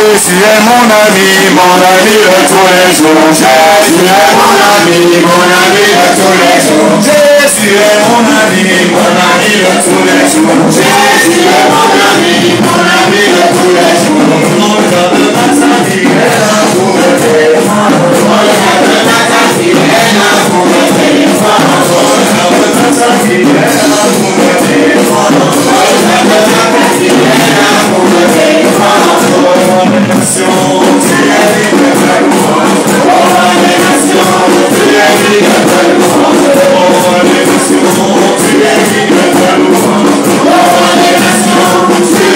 Jésus est mon ami de tous les jours. Jésus est mon ami de tous les jours. Jésus est mon ami de tous les jours. Jésus est mon ami de tous les jours. Mon Dieu de ma vie est là pour me défendre. Mon Dieu de ma vie est là pour me défendre. Mon Dieu de ma vie est là pour me défendre. Mon Dieu de ma vie est là pour me défendre. Les nations, tu es libre de louange. Les nations, tu es libre de louange. Les nations, tu es libre de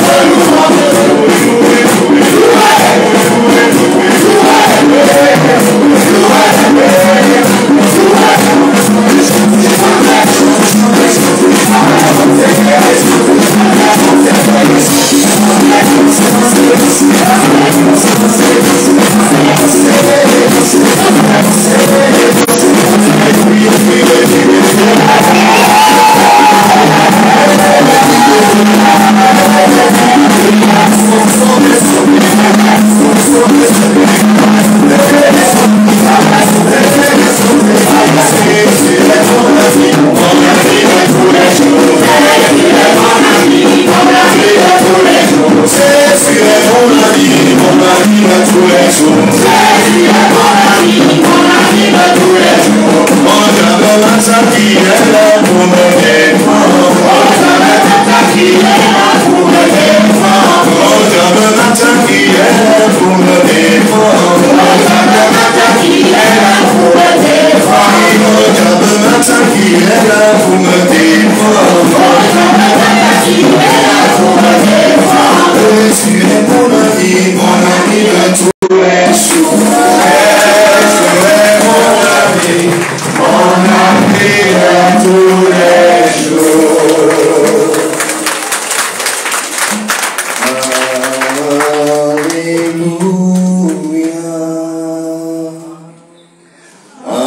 louange. Les nations, tu es libre de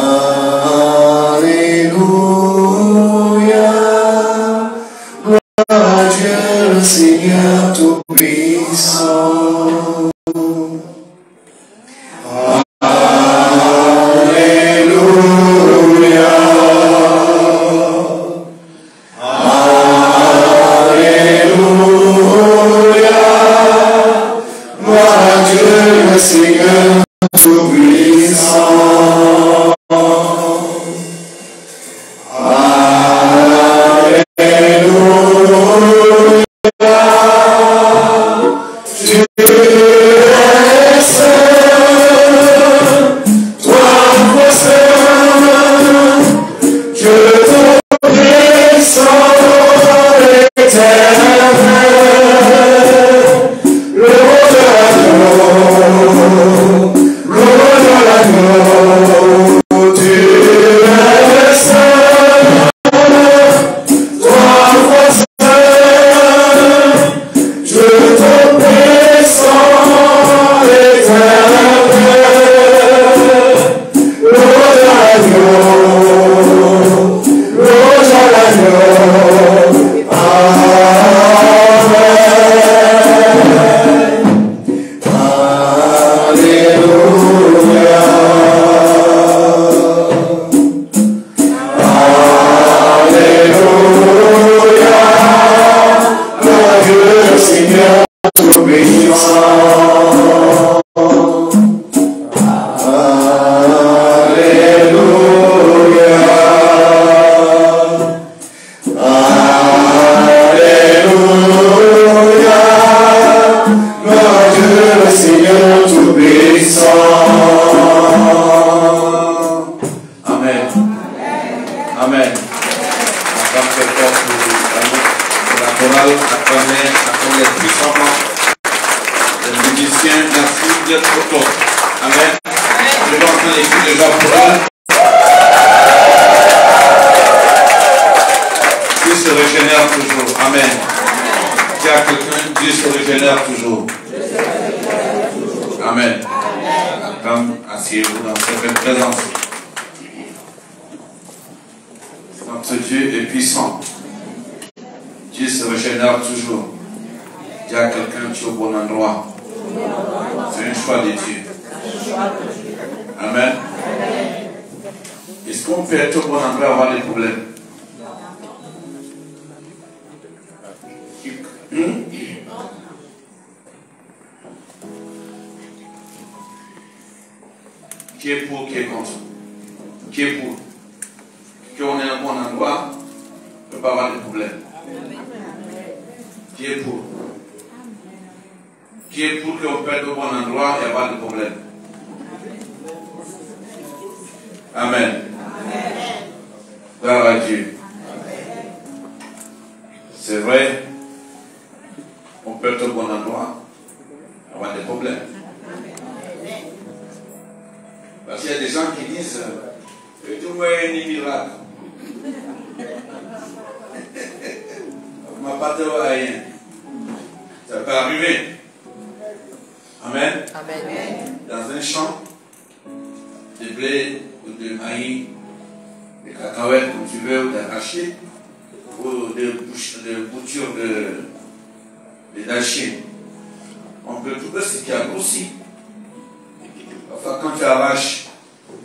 louange. Asseyez-vous dans cette belle présence. Notre Dieu est puissant. Dieu se régénère toujours. Dis à quelqu'un, tu es au bon endroit. C'est un choix de Dieu. Amen. Est-ce qu'on peut être au bon endroit et avoir des problèmes? Qui est pour, qui est contre? Qui est pour? Qu'on est au bon endroit, on ne peut pas avoir de problème. Qui est pour? Qui est pour qu'on peut être au bon endroit et avoir de problème? Amen. Gloire à Dieu. C'est vrai, on peut être au bon endroit et avoir des problèmes. Parce qu'il y a des gens qui disent tu vois un miracle. On ne m'a pas dit rien. Ça peut arriver. Amen. Amen. Dans un champ de blé ou de maïs, de cacahuètes, comme tu veux, ou d'arachide, ou de boutures d'arachide, on peut trouver ce qui a grossi. Enfin, quand tu arraches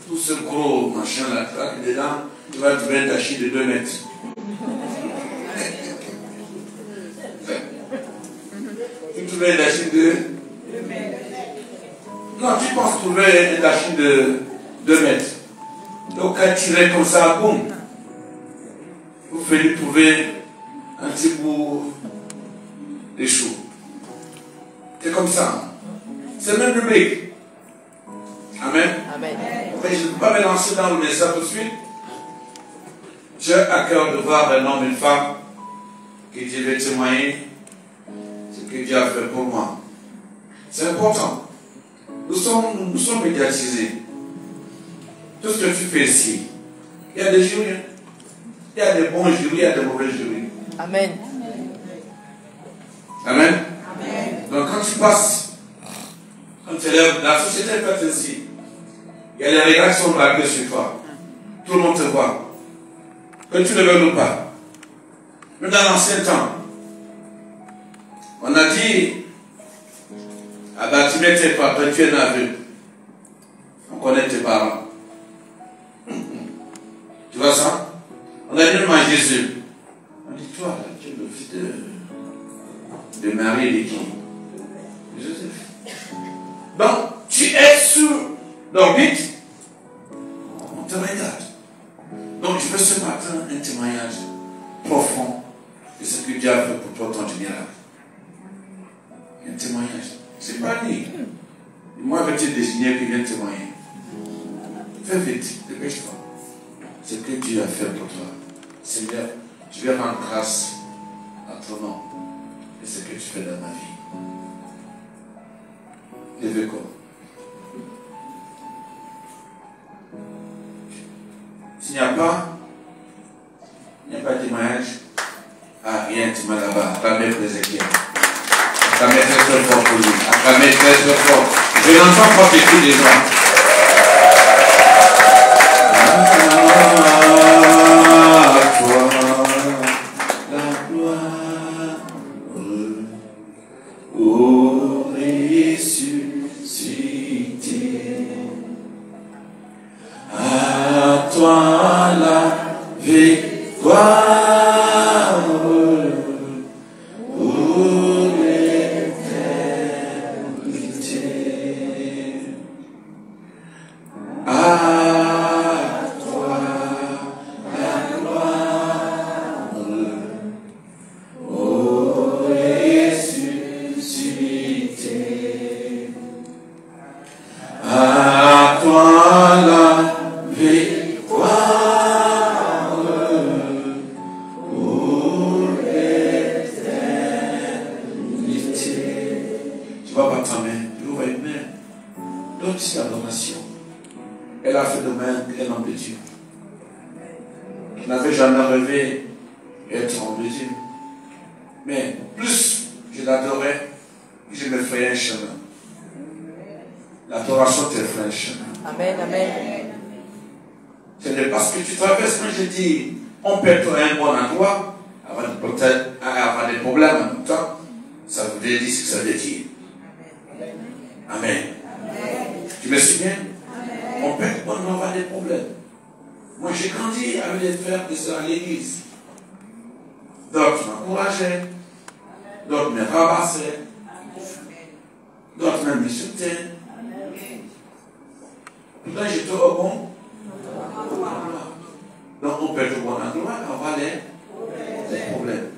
tout ce gros machin là, dedans, tu vas trouver un d'arachide de 2 mètres. Tu trouves un d'arachide de 2 mètres. Non, tu penses trouver un d'arachide de 2 mètres. Donc, quand tu tirais comme ça, boum, vous fallait trouver un petit bout de chou. C'est comme ça. C'est même public. Amen. Amen. Mais je ne peux pas me lancer dans le message tout de suite. J'ai à cœur de voir un homme et une femme qui Dieu veut témoigner ce que Dieu a fait pour moi. C'est important. Nous sommes médiatisés. Tout ce que tu fais ici, il y a des jurys. Il y a des bons jurys, il y a des mauvais jurys. Amen. Amen. Amen. Donc quand tu passes, quand tu élèves, la société est faite ainsi. Il y a des regards qui sont braqués sur toi. Tout le monde te voit. Que tu le veuilles ou pas. Mais dans l'ancien temps, on a dit à Bartimée, tes parents, tu es aveugle. On connaît tes parents. Tu vois ça? On a dit à Jésus. On dit, toi, tu es le fils de Marie et de qui? Joseph. Donc, tu es sous l'orbite. On te regarde. Donc, je veux ce matin un témoignage profond de ce que Dieu a fait pour toi, ton miracle. Un témoignage. C'est pas lui. Moi, je vais te désigner qui vient témoigner. Fais vite, dépêche-toi. Ce que Dieu a fait pour toi. Seigneur, je vais rendre grâce à ton nom et ce que tu fais dans ma vie. Levez quoi? S'il n'y a pas de témoignage, rien, tu m'as là-bas. Acclamez pour Ézéchiel. Acclamez très très fort pour lui. Acclamez très très fort. Je n'entends pas tes cris déjà. L'adoration te ferait un chemin. Amen, amen. Ce n'est pas ce que tu traverses. Quand je dis, on perd un bon endroit, peut-être avoir des problèmes en même temps, ça veut dire ce que ça veut dire. Amen. Tu me suis bien? On peut avoir des problèmes. Moi, j'ai grandi avec les frères et sœurs à l'église. D'autres m'encourageaient, d'autres me rabassaient, d'autres même me soutenaient. Pourtant, j'étais au bon. Donc, on peut être au bon endroit, avoir des problèmes.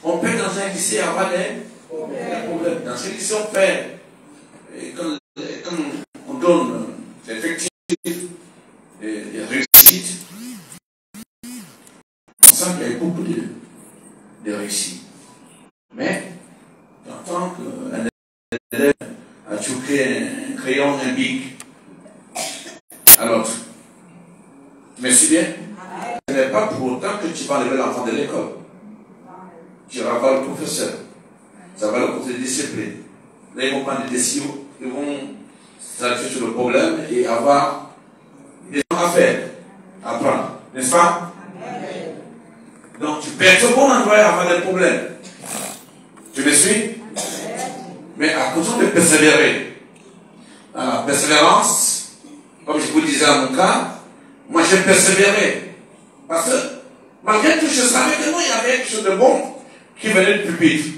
On peut dans un lycée avoir des problèmes. Dans ce lycée, on fait, quand on donne l'effectif et réussite, on sent qu'il y a beaucoup de réussite. Mais, tant qu'un élève a choqué un crayon, un bic à l'autre, tu me suis bien? Ce n'est pas pour autant que tu vas enlever l'enfant de l'école. Tu vas voir le professeur. Ça va le côté discipline. Là, ils vont prendre des décisions, ils vont s'arrêter sur le problème et avoir des choses à faire, à prendre. N'est-ce pas? Donc, tu perds au bon endroit et avoir des problèmes. Tu me suis? Mais à cause de persévérer. Dans la persévérance, comme je vous disais à mon cas, moi j'ai persévéré. Parce que, malgré tout, je savais que moi, il y avait quelque chose de bon qui venait du pupitre.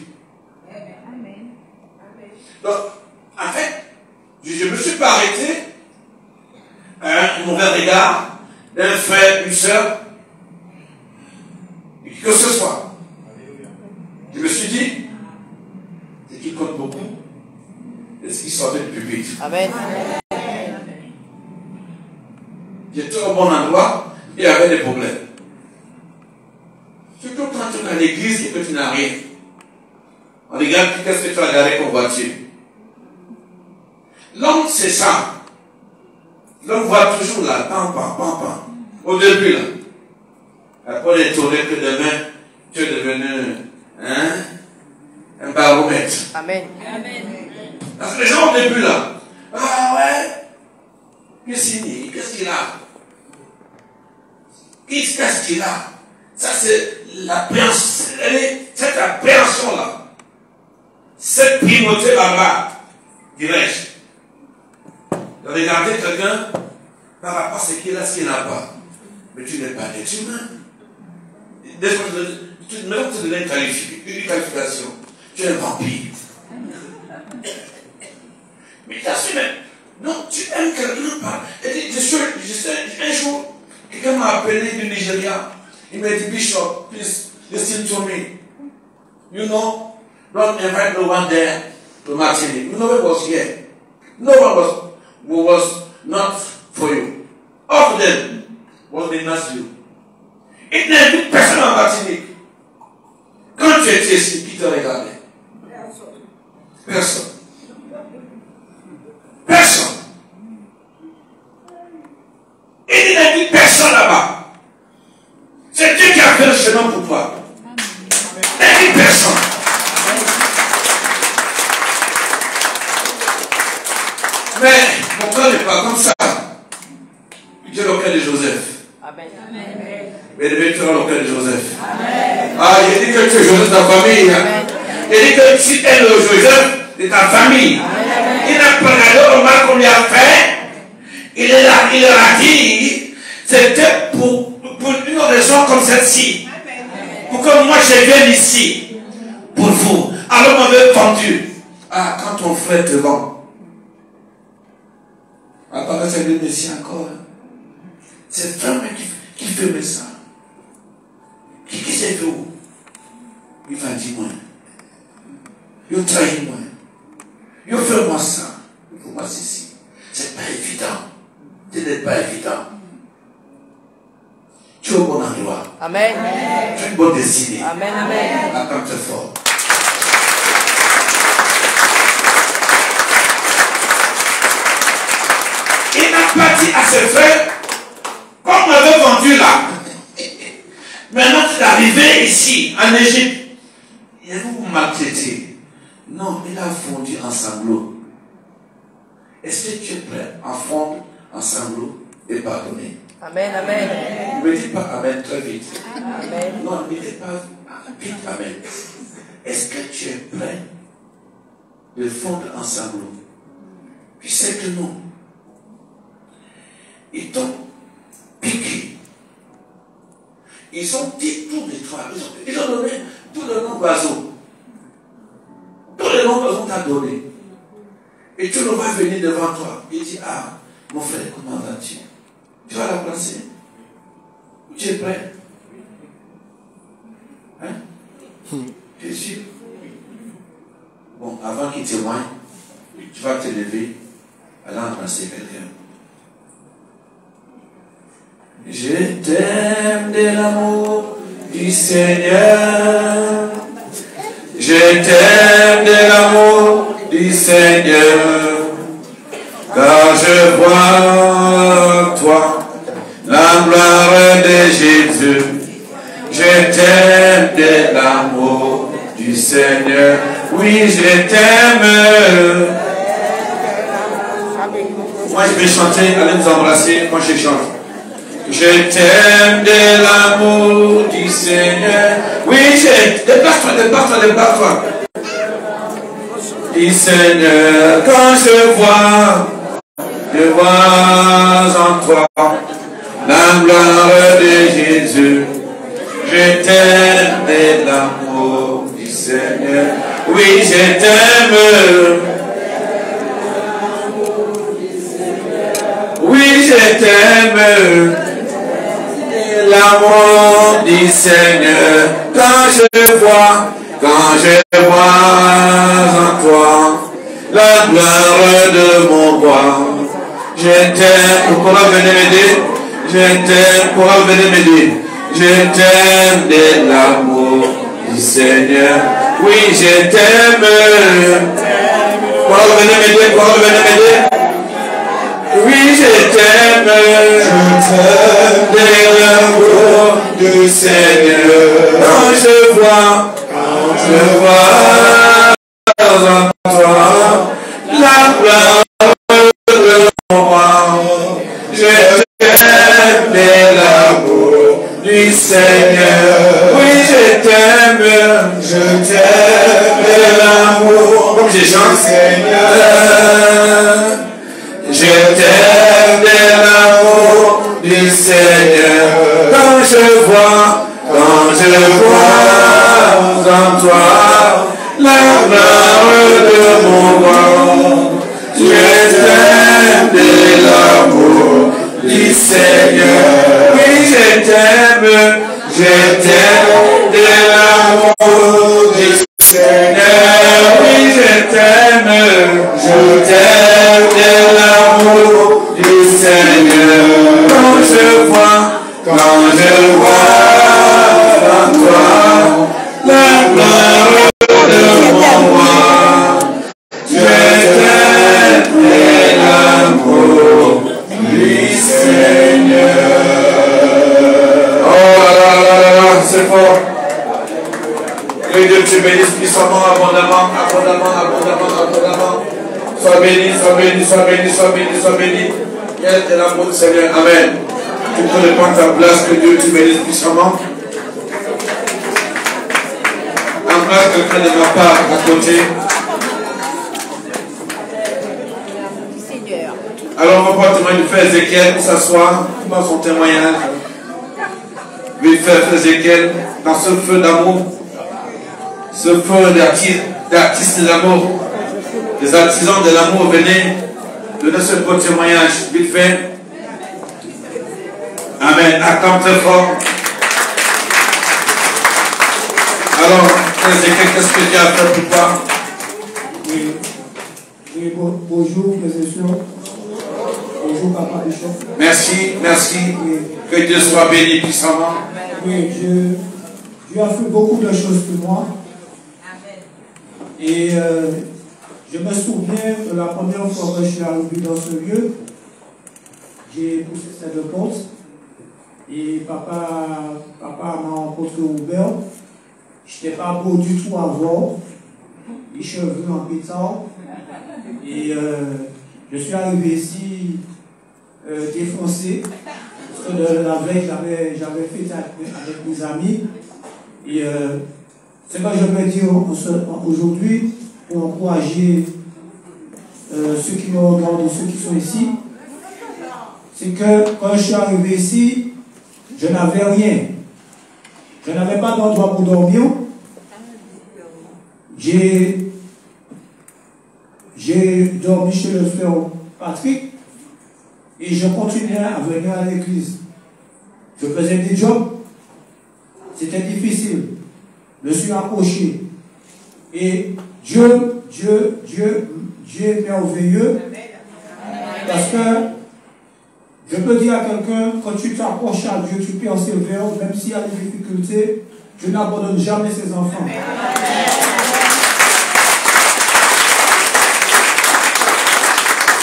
Donc, en fait, je ne me suis pas arrêté à un mauvais regard d'un frère, une soeur, que ce soit. Je me suis dit, ce qui compte beaucoup, c'est ce qui sortait du pupitre. Amen. J'étais au bon endroit et il y avait des problèmes. Surtout quand tu es à l'église et que tu n'as rien. On regarde qu'est-ce que tu as garé comme voiture. L'homme, c'est ça. L'homme voit toujours là, pam. Au début, là. Après, on est tourné que demain, tu es devenu un baromètre. Amen. Parce que les gens au début, là, ah ouais, qu'est-ce qu'il a? Qu'est-ce qu'il a? Ça, c'est l'appréhension, cette appréhension-là, cette primauté là-bas, dirais-je. De regarder quelqu'un par rapport à ce qu'il a, ce qu'il n'a pas. Mais tu n'es pas d'être humain. Maintenant, tu donnes une qualification. Tu es un vampire. Mais tu as su même. Non, tu aimes quelqu'un par. Un jour, quelqu'un m'a appelé du Nigeria. Il m'a dit, Bishop, please listen to me. You know, don't invite no one there to Martinique. No one was here. No one was not for you. All of them was not you. Il n'y avait personne en Martinique. Quand tu étais ici, qui te regardait? Personne. Il n'y avait personne là-bas. C'est Dieu qui a fait le chemin pour toi. Il n'y avait personne. Mais mon cœur n'est pas comme ça. Dieu le cœur de Joseph. Amen. Mais le cœur le cœur de Joseph. Amen. Ah, il dit que tu es Joseph de ta famille. Amen. Il dit que tu es le Joseph de ta famille. Amen. Il n'a pas regardé au mal qu'on lui a fait. Il leur a dit, c'était pour une raison comme celle-ci. Pour que moi je vienne ici. Pour vous. Alors on m'avait vendu. Ah, quand ton frère te vend. Apparaît c'est le Messie encore. Cette femme qui fait ça. Qui s'est fait où? Il va dire moi. Il trahit moi. Il fait moi ça. Il fait moi ceci. C'est pas évident. Ce n'est pas évident. Tu es au bon endroit. Amen. Tu as une bonne destinée. Amen. Attends très fort. Il n'a pas dit à ses frères, comme on m'avait vendu là, maintenant tu es arrivé ici, en Égypte, il vous maltraité. Non, il a fondu en sanglots. Est-ce que tu es prêt à fondre ensemble et pardonner? Amen, amen. Ne me dites pas amen très vite. Amen. Non, ne me dites pas vite amen. Est-ce que tu es prêt de fondre ensemble? Tu sais que non. Ils t'ont piqué. Ils ont dit tout de toi. Ils ont donné tout le nom d'oiseau. Tous les noms d'oiseaux t'a donné. Et tu ne vas venir devant toi. Il dit, ah, mon frère, comment vas-tu? Tu vas la placer. Tu es prêt? Hein? Tu es sûr? Bon, avant qu'il témoigne, tu vas te lever, aller embrasser quelqu'un. Je t'aime de l'amour du Seigneur. Je t'aime de l'amour du Seigneur. Car je vois en toi la gloire de Jésus. Je t'aime de l'amour du Seigneur. Oui, je t'aime. Moi, je vais chanter, allez nous embrasser. Moi, je chante. Je t'aime de l'amour du Seigneur. Oui, déplace-toi, déplace-toi, déplace-toi. Du Seigneur, quand je vois en toi la gloire de Jésus. Je t'aime de l'amour du Seigneur. Oui, je t'aime. Oui, je t'aime. L'amour du Seigneur. Quand je vois en toi la gloire de mon roi. Je t'aime. Pourquoi venez m'aider? Je t'aime. Pourquoi venez m'aider? Je t'aime de l'amour du Seigneur. Oui, je t'aime. Pourquoi venez m'aider? Pourquoi venez m'aider? Oui, je t'aime. Je t'aime de l'amour du Seigneur. Quand je vois en toi la gloire de mon roi. Je t'aime de l'amour du Seigneur. Oui, je t'aime de l'amour. Comme je chante, Seigneur. Je t'aime de l'amour du Seigneur. Quand je vois en toi la gloire de mon roi. Je t'aime de l'amour du Seigneur. Oui, je t'aime de l'amour du Seigneur. Oui, je t'aime de l'amour du Seigneur. Quand je vois en toi la gloire de mon roi. Je t'aime de l'amour du Seigneur. Oh là là là là, c'est fort. Que Dieu te bénisse puissamment, abondamment. Sois béni, sois béni, sois béni, sois béni, sois béni. Quel est l'amour du Seigneur. Amen. Tu peux reprendre ta place, que Dieu te bénisse puissamment. Embrasse quelqu'un de ma part à côté. Alors on va pas témoigner du frère Ézéchiel pour s'asseoir, pour son témoignage. Vite faire frère Ézéchiel, dans ce feu d'amour, ce feu d'artistes d'amour, des artisans de l'amour, venez donner ce beau témoignage, vite fait. Amen, acclame très fort. Alors, frère Ézéchiel, qu'est-ce que Dieu a fait pour toi? Oui, bonjour, frères et sœurs. Bonjour, papa Bishop. Merci. Oui. Que Dieu soit béni puissamment. Oui, Dieu a fait beaucoup de choses pour moi. Et je me souviens de la première fois que je suis arrivé dans ce lieu, j'ai poussé cette porte. Et papa m'a rencontré ouvert. Je n'étais pas beau du tout à voir. Les cheveux en pétard. Et Je suis arrivé ici défoncé. Parce que la veille, j'avais fait ça avec mes amis. Et ce que je veux dire aujourd'hui pour encourager ceux qui me regardent et ceux qui sont ici, c'est que quand je suis arrivé ici, je n'avais rien. Je n'avais pas d'endroit pour dormir. J'ai dormi chez le frère Patrick et je continuais à venir à l'église. Je faisais des jobs. C'était difficile. Je me suis accroché. Et Dieu est merveilleux. Parce que je peux dire à quelqu'un, quand tu t'approches à Dieu, tu persévères, même s'il y a des difficultés, Dieu n'abandonne jamais ses enfants.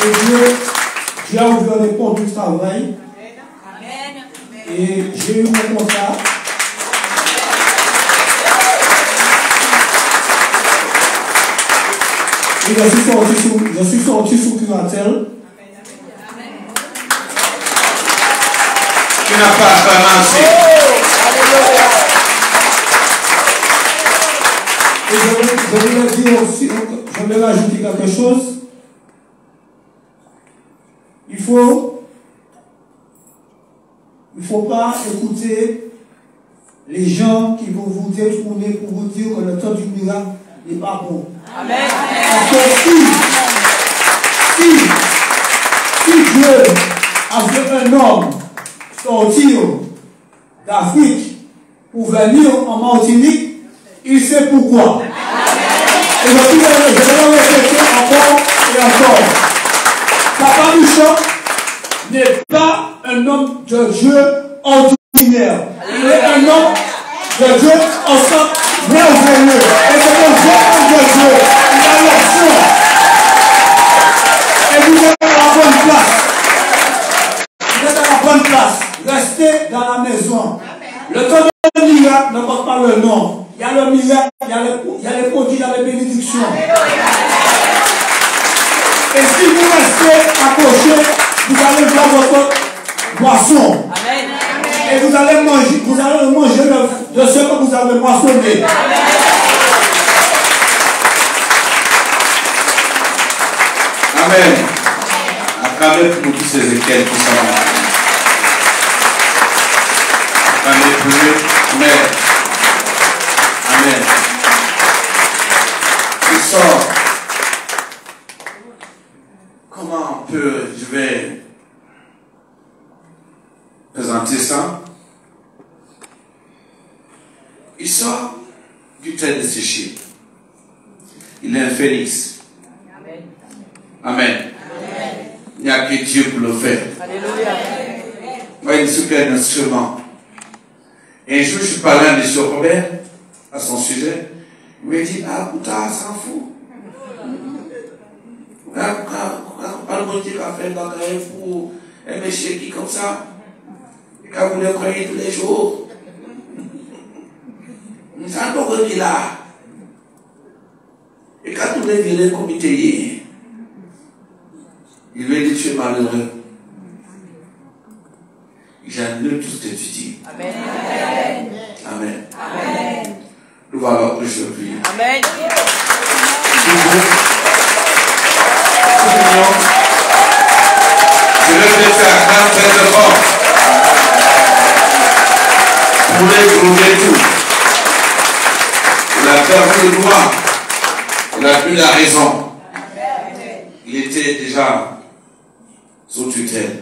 Et Dieu a ouvert les portes du travail. Et j'ai eu mon contrat. Et je suis sorti sous curatelle. Tu n'as pas commencé. Et je voulais dire aussi, je voulais rajouter quelque chose. Il ne faut pas écouter les gens qui vont vous détourner pour vous dire que le temps du miracle n'est pas bon. Amen. Parce que si Dieu a fait un homme sortir d'Afrique pour venir en Martinique, il sait pourquoi. Et je vais le répéter encore et encore. Papa Bouchon n'est pas un homme de Dieu ordinaire. Il est un homme de Dieu au sens merveilleux. Et c'est le vrai homme de Dieu. Il a l'action. Et vous êtes à la bonne place. Vous êtes à la bonne place. Restez dans la maison. Le temps de miracle ne porte pas le nom. Il y a le miracle, il y a les produits, il y a les bénédictions. Et si vous restez accrochés, vous allez voir votre moisson. Amen. Et vous allez manger de ce que vous avez moissonné. Amen. Acclamez pour tous ces équelles qui sont là. Acclamez pour eux. Amen. Amen. Il sort. Comment je vais présenter ça? Il sort du terre de séché. Il est un phénix. Amen. Il n'y a que Dieu pour le faire. Alléluia. Moi, il s'occupe d'un instrument. Et un jour, je parlais à M. Robert, à son sujet. Il m'a dit, ah, putain, s'en fout. Pas le bon Dieu qui a fait dans pour un monsieur qui comme ça. Et quand vous le croyez tous les jours. Nous avons pas là. Et quand vous les virez comme il lui a dit, tu es malheureux. J'annule tout ce que tu dis. Amen. Amen. Amen. Nous voilà aujourd'hui. Amen. Je vais te faire un très fort. Pour les trouver tout. Il a perdu le droit. Il n'a plus la raison. Il était déjà sous tutelle.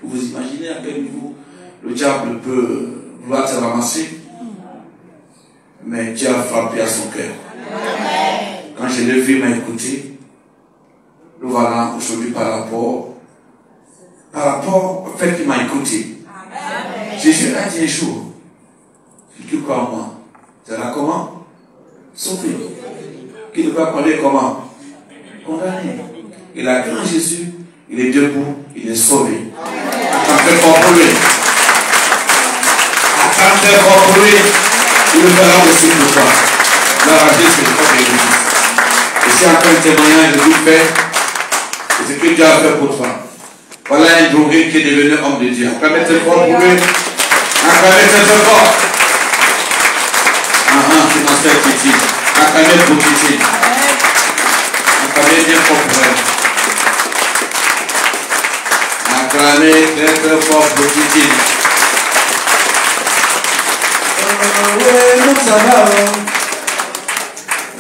Vous imaginez à quel niveau le diable peut vouloir te ramasser, mais Dieu a frappé à son cœur. Quand je l'ai vu, il m'a écouté. Nous voilà aujourd'hui par rapport au fait qu'il m'a écouté. Jésus a dit un jour, si tu crois en moi, c'est là comment? Sauvé. Qui ne va parler comment? Condamné. Il a cru en Jésus, il est debout, il est sauvé. Attendez fort pour lui. Attendez fort pour lui. Il le verra aussi pour toi. La ragée, c'est le corps de l'Église. Et c'est encore un témoignage de vous faire. ce que Dieu a fait pour toi. Voilà un drogué qui est devenu homme de Dieu. Acclamez très fort pour lui. Acclamez très fort. C'est ma soeur Titi. Acclamez pour Titi. Acclamez bien fort pour elle. Acclamez très fort pour Titi. Oui, mon sabbat.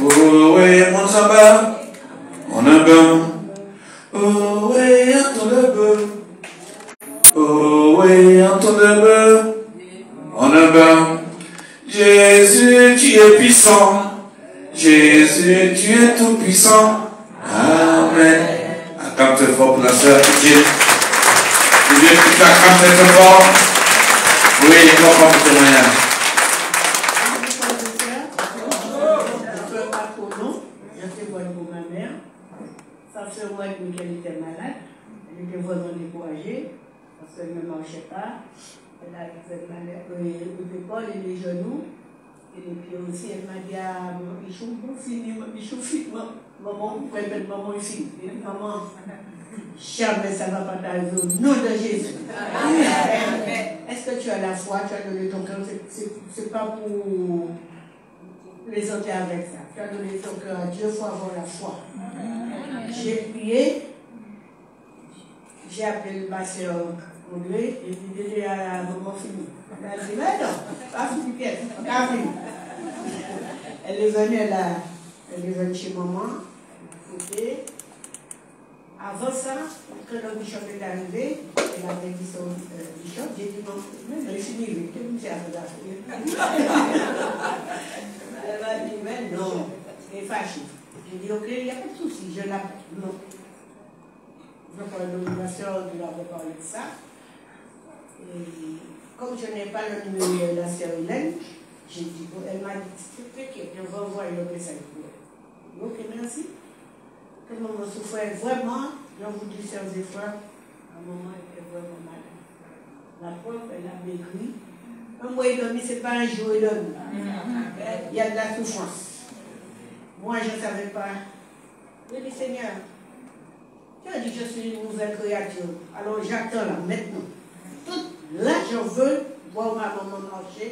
Oh oui, mon sabbat. On a bien. Oh oui, entendez-le. Oh oui, entendez-le. On a bien. Jésus, tu es puissant. Jésus, tu es tout puissant. Amen. Acclame très fort pour la sœur Dieu. Dieu, tu t'acclames très fort. Oui, il va pas pour témoignage. C'est moi qui était malade, elle était vraiment découragée parce qu'elle ne marchait pas. Elle a fait mal aux épaules et les genoux. Et puis aussi, elle m'a dit à Bichou, Bichou, maman, vous pouvez mettre maman ici. Maman, jamais ça ne va pas t'arriver au nom de Jésus. Est-ce que tu as la foi, tu as donné ton cœur? C'est pas pour plaisanter avec ça. Tu as donné ton cœur à Dieu, il faut avoir la foi. J'ai prié, j'ai appelé ma soeur Audrey et puis déjà à un moment fini. Elle a dit, mais non, pas fini, Pierre, on a fini. Elle est venue chez maman, et avant ça, quand le bishop est arrivé, elle avait dit son bishop, j'ai dit, non, mais je suis libre, que vous avez elle m'a dit, mais non, c'est fâché. J'ai dit, ok, il n'y a pas de souci, je l'appelle. Non. Je prends ma soeur qui avait parlé de ça. Et comme je n'ai pas le numéro de la sœur Hélène, j'ai dit, elle m'a dit, s'il te plaît, je vais envoyer le message pour elle. Ok, merci. Tout le monde souffrait vraiment, je vous dis, sœurs et frères, à un moment, elle était vraiment malade. La pauvre, elle a maigri. Un mois et demi, ce n'est pas un jour et demi. Il y a de la souffrance. Moi, je ne savais pas. Je dis, Seigneur, tu as dit, je suis une nouvelle créature. Alors, j'attends là, maintenant. Là, je veux voir ma maman marcher.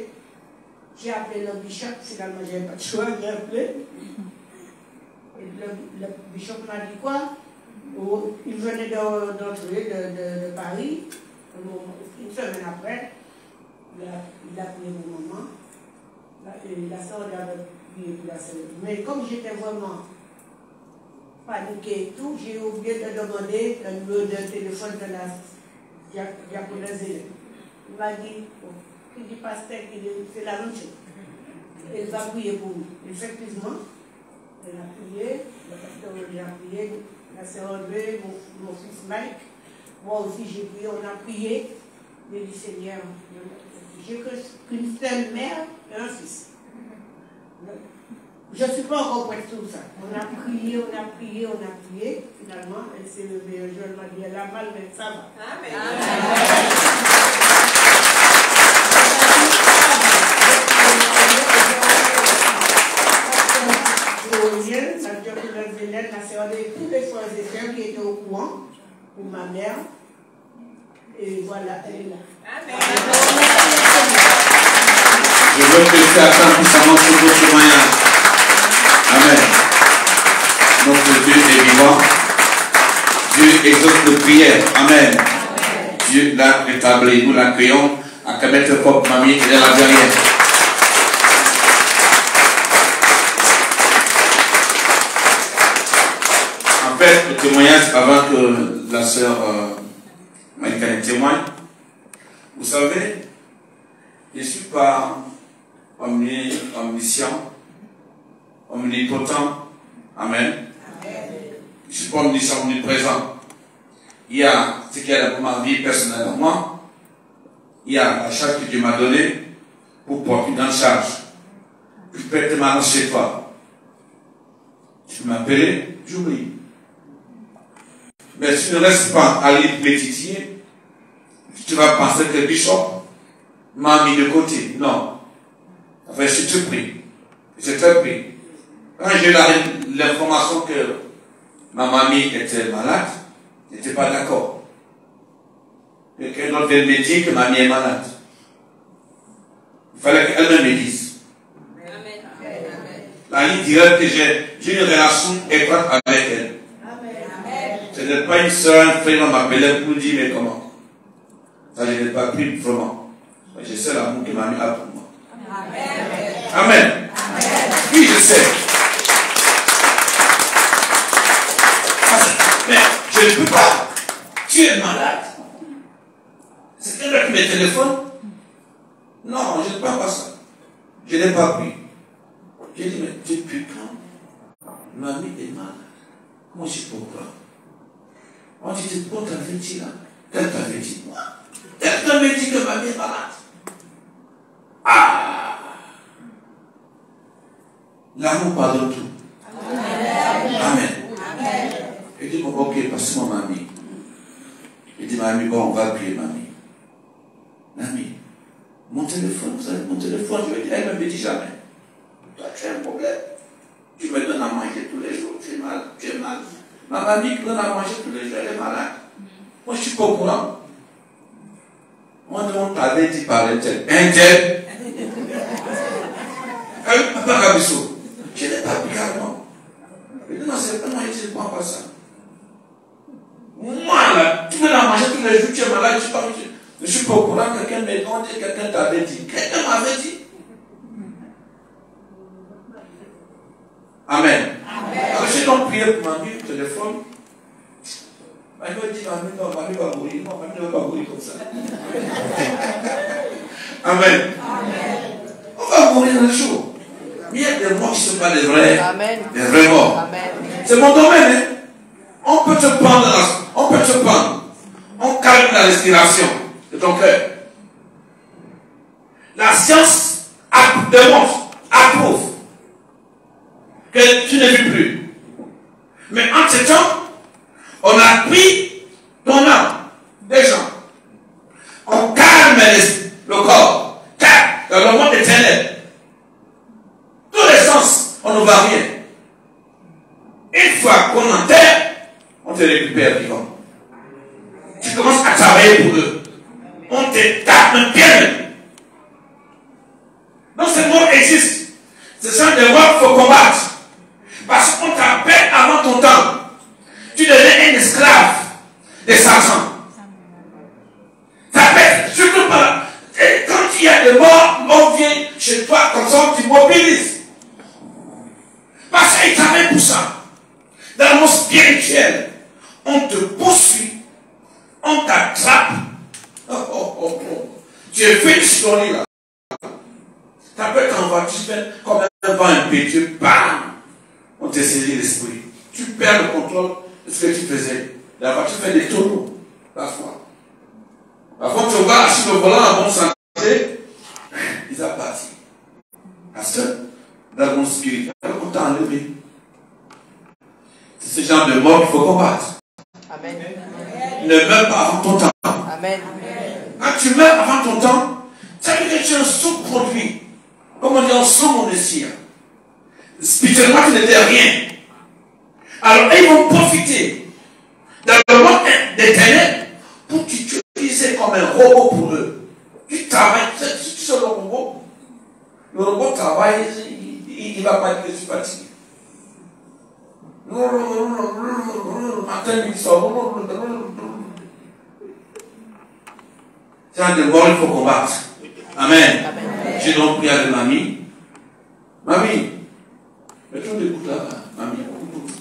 J'ai appelé le bishop. Finalement, je n'avais pas de choix, j'ai appelé. Et le bishop m'a dit quoi? Il venait d'entrer de Paris. Une semaine après, il a prié mon maman. La soeur avait prié pour la soeur. Mais comme j'étais vraiment paniquée et tout, j'ai oublié de demander le numéro de téléphone de la diaconaise Hélène. Il m'a dit, qui dit pasteur, c'est la même chose. Elle va prier pour nous. Effectivement, elle a prié, le pasteur a prié, la sœur André, mon fils Mike, moi aussi j'ai prié, on a prié. J'ai dit, Seigneur, j'ai qu'une seule mère et un fils. Je ne suis pas encore prête tout ça. On a prié, on a prié, on a prié. Finalement, elle s'est levée un jour, elle m'a dit, elle a mal, mais ça va. Amen. La sœur de tous les frères et sœurs qui étaient au courant pour ma mère. Et voilà, elle est là. Amen. Je veux que tu attendes puissamment sur vos témoignages. Amen. Notre Dieu est vivant. Dieu exauce nos prières. Amen. Dieu l'a rétabli. Nous l'accueillons. À mettre propre mamie qui est là derrière. En fait, le témoignage avant que la sœur Maïka témoigne. Vous savez, je ne suis pas omniscient, omnipotent. Amen. Je ne suis pas omniscient, omniprésent. Il y a ce qu'il y a dans ma vie personnelle à moi. Il y a la charge que Dieu m'a donnée pour porter dans charge. Je peux être malade chez toi. Tu m'appelles, j'oublie. Mais si tu ne restes pas à l'île pétitier, tu vas penser que le bishop m'a mis de côté. Non. Enfin, je te prie. Je te prie. Quand j'ai l'information que ma mamie était malade, Je n'étais pas d'accord. Quelqu'un d'autre vient me dire que mamie est malade. Il fallait qu'elle-même me dise. La ligne dirait que j'ai une relation étroite avec elle. Ce n'est pas une soeur, un frère m'appelait pour dire mais comment. Ça ne l'ai pas pris vraiment. Je sais l'amour que mamie a pour moi. Amen. Oui, je sais. Mais je ne peux pas. Tu es malade. C'est quelqu'un qui me téléphone. Non, je ne parle pas ça. Je n'ai pas pris. J'ai dit, mais depuis quand mamie est malade? Moi, je ne sais pas pourquoi. On dit, pourquoi t'avais dit là? Quelqu'un t'avait dit moi. Quelqu'un me dit que mamie est malade. Ah! L'amour pardonne tout. Amen. Il dit, bon, ok, passe-moi mamie. Il dit, mamie, bon, on va prier mamie. Mamie, mon téléphone, vous savez, mon téléphone, je vais dire, elle ne me dit jamais. Toi, tu as un problème. Tu me donnes à manger tous les jours, tu es mal, tu es mal. Ma mamie qui donne à manger tous les jours, elle est malade. Moi, je suis pas au courant. Moi, on t'avait dit par un tel. Un tel. Papa Gabisso. Je n'ai pas pris carrément. Je dis, non, c'est pas moi, je ne prends pas ça. Moi, là, tu me donnes à manger tous les jours, tu es malade, je ne suis pas au courant, quelqu'un me demande, quelqu'un t'avait dit. Quelqu'un m'avait dit. Amen. Alors j'ai donc prié pour mamie au téléphone. Elle m'a dit, mamie va mourir. Non, mamie ne va pas mourir comme ça. Amen. On va mourir un jour. Mais il y a des morts qui ne sont pas des vrais. Des vrais morts. C'est mon domaine. Hein? On peut te prendre. On calme la respiration de ton cœur. La science démontre, approuve que tu ne vis plus. Mais en ce temps, on a pris ton âme, des gens. On calme le corps. Car dans le monde des ténèbres, tous les sens, on ne voit rien. Une fois qu'on enterre, on te récupère vivant. Tu commences à travailler pour eux. On te tape bien. Donc ces morts existent. Ce sont des morts qu'il faut combattre. Parce qu'on t'appelle avant ton temps. Tu deviens un esclave des sergents. T'appelles, surtout pas. Et quand il y a des morts, on vient chez toi comme ça, tu mobilises. Parce qu'ils t'appellent pour ça. Dans le monde spirituel, on te poursuit, on t'attrape. Tu es fait sur ton lit là. T'appelles en voiture, tu fais comme un vent impétueux, bam! On te saisit l'esprit. Tu perds le contrôle de ce que tu faisais. La voiture fait des tonneaux, parfois. Parfois, tu vois sur le volant en bonne santé, ils ont parti. Parce que, dans le monde spirituel, on t'a enlevé. C'est ce genre de mort qu'il faut combattre. Amen. Ne meurs pas avant ton temps. Amen. Quand tu meurs avant ton temps, ça veut dire que tu es un sous-produit. Comme on dit, un sous-monessier. Spirituellement, tu n'étais rien. Alors, ils vont profiter dans le monde des ténèbres pour t'utiliser comme un robot pour eux. Tu travailles, tu sais le robot. Le robot travaille, il ne va pas dire que tu fatigues. Matin, il sort. C'est un des morts qu'il faut combattre. Amen. J'ai donc prié avec mamie. Mamie, mets-toi d'écoute là-bas. Mamie, écoute.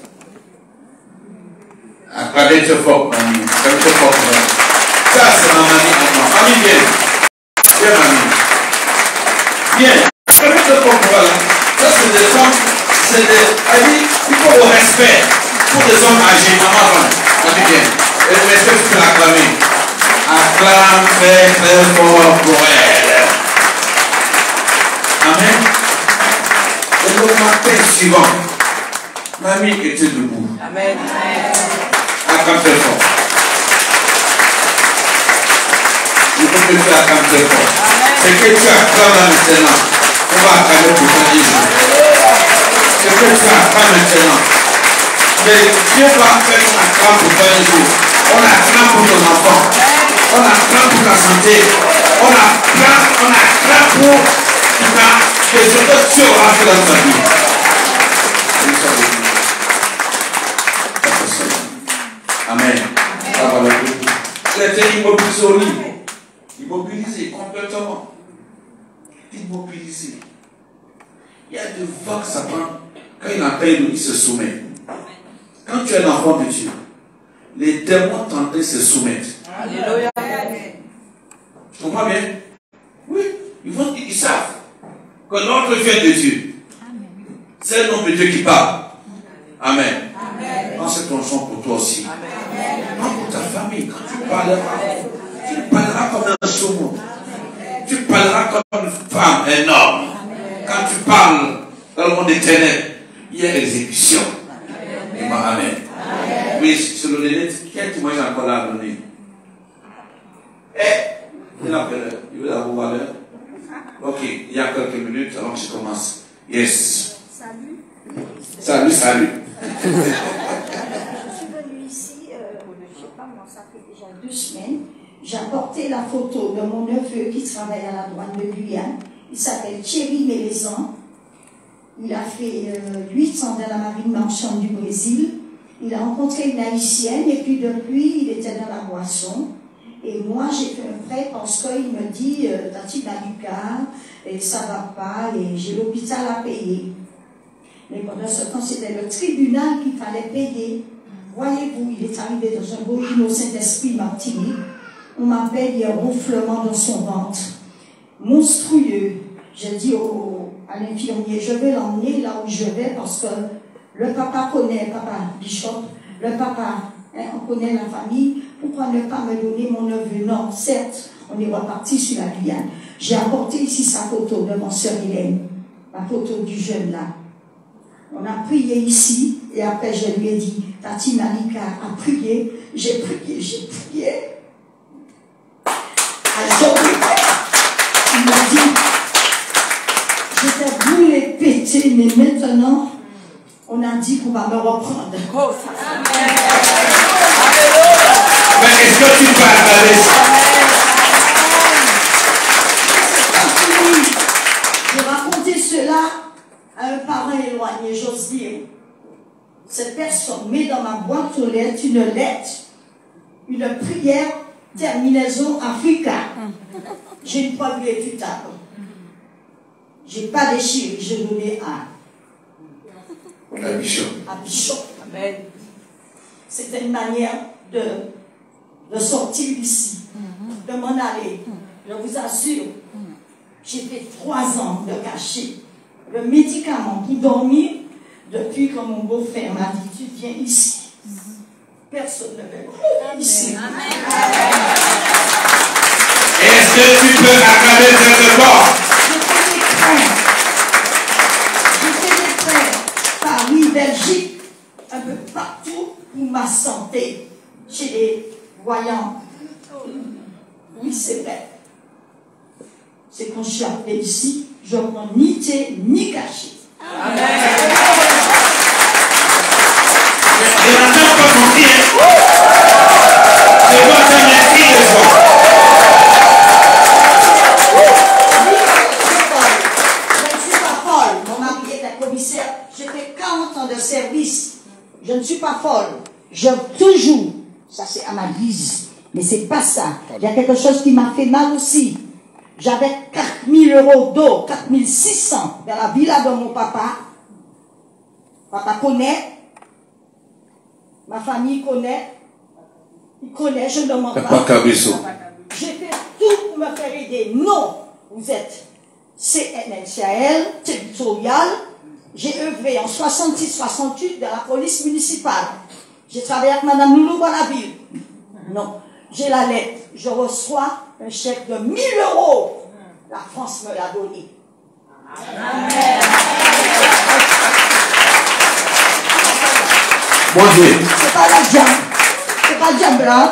Acclamez ce fort, mamie. Acclamez ce fort, mamie. Ça, c'est ma mamie à moi. Mamie, viens. Viens, mamie. Viens. Acclamez ce fort, voilà. Ça, c'est des femmes. C'est des. Elle dit, il faut au respect pour des hommes âgés. Maman, mamie, viens. Et le respect, tu peux l'acclamer. Acclame très, très fort pour elle. Amen. Et le matin suivant, mamie était debout. Amen. Acclame très fort. Il faut que tu acclames très fort. C'est que tu acclames là maintenant. On va acclamer pour ton Jésus. C'est que tu acclames maintenant. Mais Dieu va faire ton acclame pour ton Jésus. On a craint pour ton enfant. On a craint pour ta santé. On a craint pour que ce que tu auras fait dans ta vie. Amen. Il était immobilisé au lit. Immobilisé complètement. Immobilisé. Il y a des fois que ça prend. Quand il appelle, il se soumet. Quand tu es un enfant de Dieu, les démons tentent de se soumettre. Alléluia. Tu comprends bien? Oui. Ils savent que l'ordre vient de Dieu. C'est le nom de Dieu qui parle. Amen. Quand c'est ton chant pour toi aussi. Pas pour ta famille. Quand tu parleras comme un saumon. Tu parleras comme une femme énorme. Quand tu parles dans le monde éternel, il y a exécution. Amen. Oui, sur le délai, quel témoignage encore là à donner? Il a quelle heure? Il veut avoir l'heure? Ok, il y a quelques minutes avant que je commence. Yes. Salut. Salut. Je suis venue ici, je ne sais pas moi, ça fait déjà 2 semaines. J'ai apporté la photo de mon neveu qui travaille à la douane de Guyane. Il s'appelle Thierry Mélézan. Il a fait 8 ans dans la marine marchande du Brésil. Il a rencontré une haïtienne et puis depuis, il était dans la boisson. Et moi, j'ai fait un prêt parce qu'il me dit, Tati Malika, et ça ne va pas, et j'ai l'hôpital à payer. Mais pendant ce temps, c'était le tribunal qu'il fallait payer. Voyez-vous, il est arrivé dans un beau lit au Saint-Esprit Martinique. On m'appelle, il y a un ronflement dans son ventre. Monstrueux. J'ai dit à l'infirmier, je vais l'emmener là où je vais parce que le papa connaît, papa Bishop, le papa, hein, on connaît la famille. Pourquoi ne pas me donner mon neveu? Non, certes, on est reparti sur la Guyane. J'ai apporté ici sa photo de ma soeur Hélène, la photo du jeune là. On a prié ici, et après je lui ai dit, Tati Malika a prié, j'ai prié. Il m'a dit, j'étais brûlé, pété, mais maintenant, on a dit qu'on va me reprendre. Mais est-ce que tu peux regarder ça? J'ai raconté cela à un parent éloigné, j'ose dire. Cette personne met dans ma boîte aux lettres une prière, terminaison Africa. J'ai une preuve réfutable. Je n'ai pas déchiré, j'ai donné à Bishop. Amen. C'était une manière de sortir d'ici, de m'en aller. Je vous assure, j'ai fait 3 ans de cachet. Le médicament pour dormir, depuis que mon beau-frère m'a dit, tu viens ici. Personne ne veut ici. Est-ce que tu peux regarder quelque part? J'ai fait des prêts. Paris, Belgique, un peu partout pour ma santé. Chez les voyants. Oui, c'est vrai. C'est quand je suis arrivée ici, je ne prends ni thé, ni cachet. Amen. Je n'entends pas mon pied. Je dois te merci de ça. Je ne suis pas folle. Mon mari était commissaire. J'ai fait 40 ans de service. Je ne suis pas folle. Je toujours. Ça, c'est à ma guise. Mais c'est pas ça. Il y a quelque chose qui m'a fait mal aussi. J'avais 4 000 € d'eau, 4 600 dans la villa de mon papa. Papa connaît. Ma famille connaît. Il connaît, je ne demande pas. J'ai fait tout pour me faire aider. Non, vous êtes CNLCAL, territorial. J'ai œuvré en 66-68 dans la police municipale. J'ai travaillé avec Mme Loulou dans la ville. Non, j'ai la lettre. Je reçois un chèque de 1 000 €. La France me l'a donné. Amen. Bon Dieu. C'est pas la diable. C'est pas le diable blanc.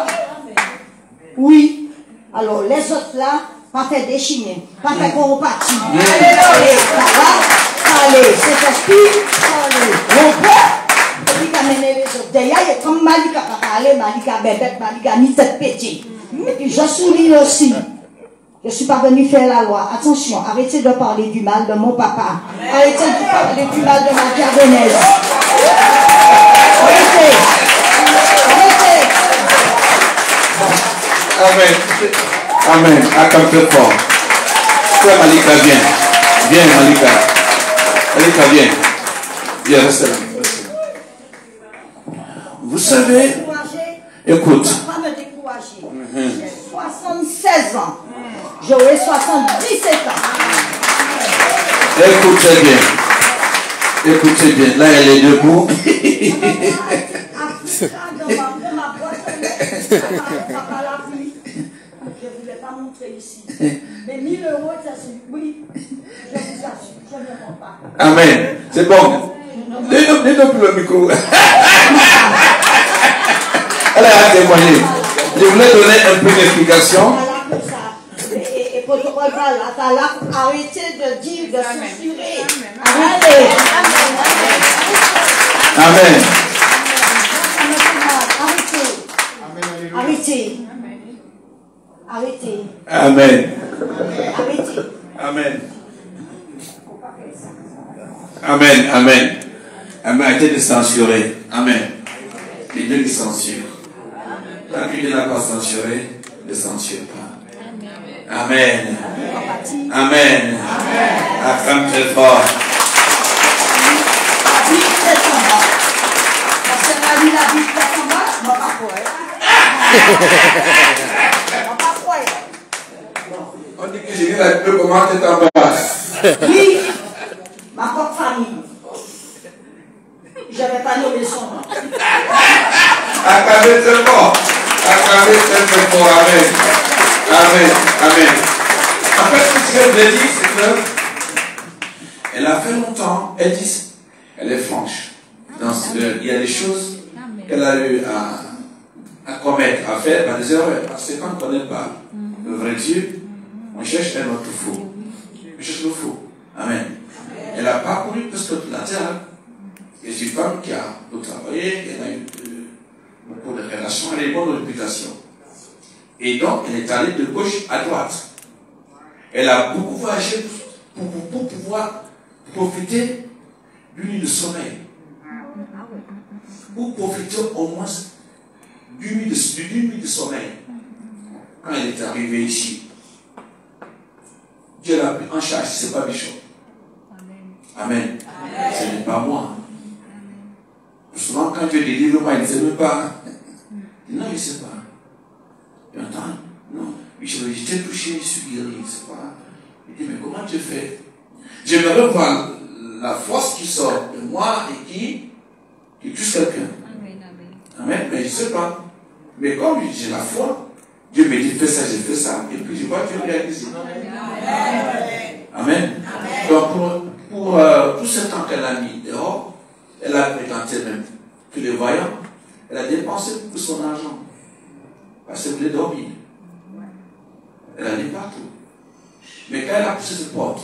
Oui. Alors, les autres là, pas fait déchiner, pas fait coropathie. Allez, c'est esprit, allez, rompre, et puis qu'à mener les autres. D'ailleurs, il est comme Malika Papale, Malika Bébête, Malika ni tête pétée. Et puis je souligne aussi. Je ne suis pas venu faire la loi. Attention, arrêtez de parler du mal de mon papa. Arrêtez de parler du mal de ma gardennaise. Arrêtez. Arrêtez. Amen. Amen. Acclame très fort. Frère Malika, viens. Viens, Malika. Malika, viens. Viens, reste là. Vous savez, écoute. Pas me décourager. J'ai 76 ans. J'aurai 77 ans. Écoutez bien. Écoutez bien. Là, elle est debout. Je ne voulais pas montrer ici. Mais 1000 euros, ça c'est oui. Je vous assure, je ne mens pas. Amen. C'est bon. Donne-nous le micro. Elle a témoigné. Je voulais donner un peu d'explication. Et protocole, arrêtez de dire, de censurer. Arrêtez. Amen. Arrêtez. Arrêtez. Amen. Arrêtez. Amen. Amen. Amen. Amen. Arrêtez de censurer. Amen. Les deux qui censurent. Quand tu n'as pas censuré, ne censure pas. Amen. Amen. Acclame très fort. On dit que j'ai vu la peu comment tu t'embrasses. Oui, ma propre famille. Je n'avais pas nommé son nom. Acclamez très fort. Acclamez très fort. Amen. Amen. Amen. En fait, ce que je voulais dire, c'est que elle a fait longtemps, elle dit, elle est franche. Il y a des choses qu'elle a eu à commettre, à faire, des erreurs. Parce que quand on ne connaît pas le vrai Dieu, on cherche un autre faux. On cherche le faux. Amen. Elle a parcouru presque toute la terre. Et c'est une femme qui a beaucoup travaillé, elle a eu beaucoup de relations, elle a une bonne réputation. Et donc, elle est allée de gauche à droite. Elle a beaucoup voyagé pour pouvoir profiter d'une nuit de sommeil. Pour profiter au moins d'une nuit de sommeil. Quand elle est arrivée ici, Dieu l'a pris en charge, ce n'est pas Bishop. Amen. Ce n'est pas moi. Souvent, quand Dieu délivre moi, il ne sait même pas. Non, il ne sait pas. Et attends, non, j'étais touché, je suis guéri, il ne sait pas. Il dit, mais comment tu fais? J'aimerais voir la force qui sort de moi et qui touche quelqu'un. Amen. Mais je ne sais pas. Mais comme j'ai la foi, Dieu me dit, fais ça, j'ai fait ça. Et puis je vois Dieu réaliser. Amen. Donc pour tout ce temps qu'elle a mis dehors, elle a fréquenté même tous les voyants. Elle a dépensé tout son argent. Parce qu'elle voulait dormir. Elle allait partout. Mais quand elle a poussé cette porte,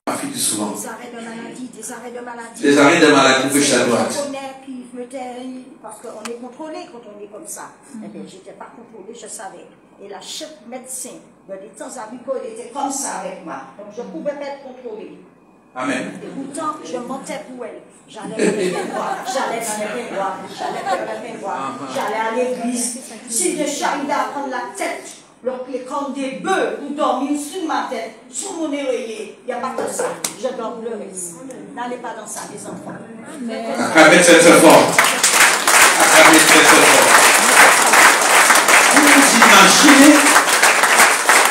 ma fille dit souvent. Des arrêts de maladie, des arrêts de maladie. Des arrêts de maladie gauche à droite. Qui me taisent, parce qu'on est contrôlé quand on est comme ça. Eh bien, je n'étais pas contrôlée, je savais. Et la chef médecin, de des temps à Bico, elle était comme ça avec moi. Donc je ne pouvais pas être contrôlée. Amen. Et pourtant, je mentais pour elle. J'allais faire les voir, j'allais faire les voir, j'allais à l'église. Si je suis arrivée à prendre la tête, le pied comme des bœufs, pour dormir sur ma tête, sur mon oreiller, il n'y a pas que ça. Je dois pleurer. N'allez pas dans ça, les enfants. Acclamez très fort. Acclamez très fort. Vous vous imaginez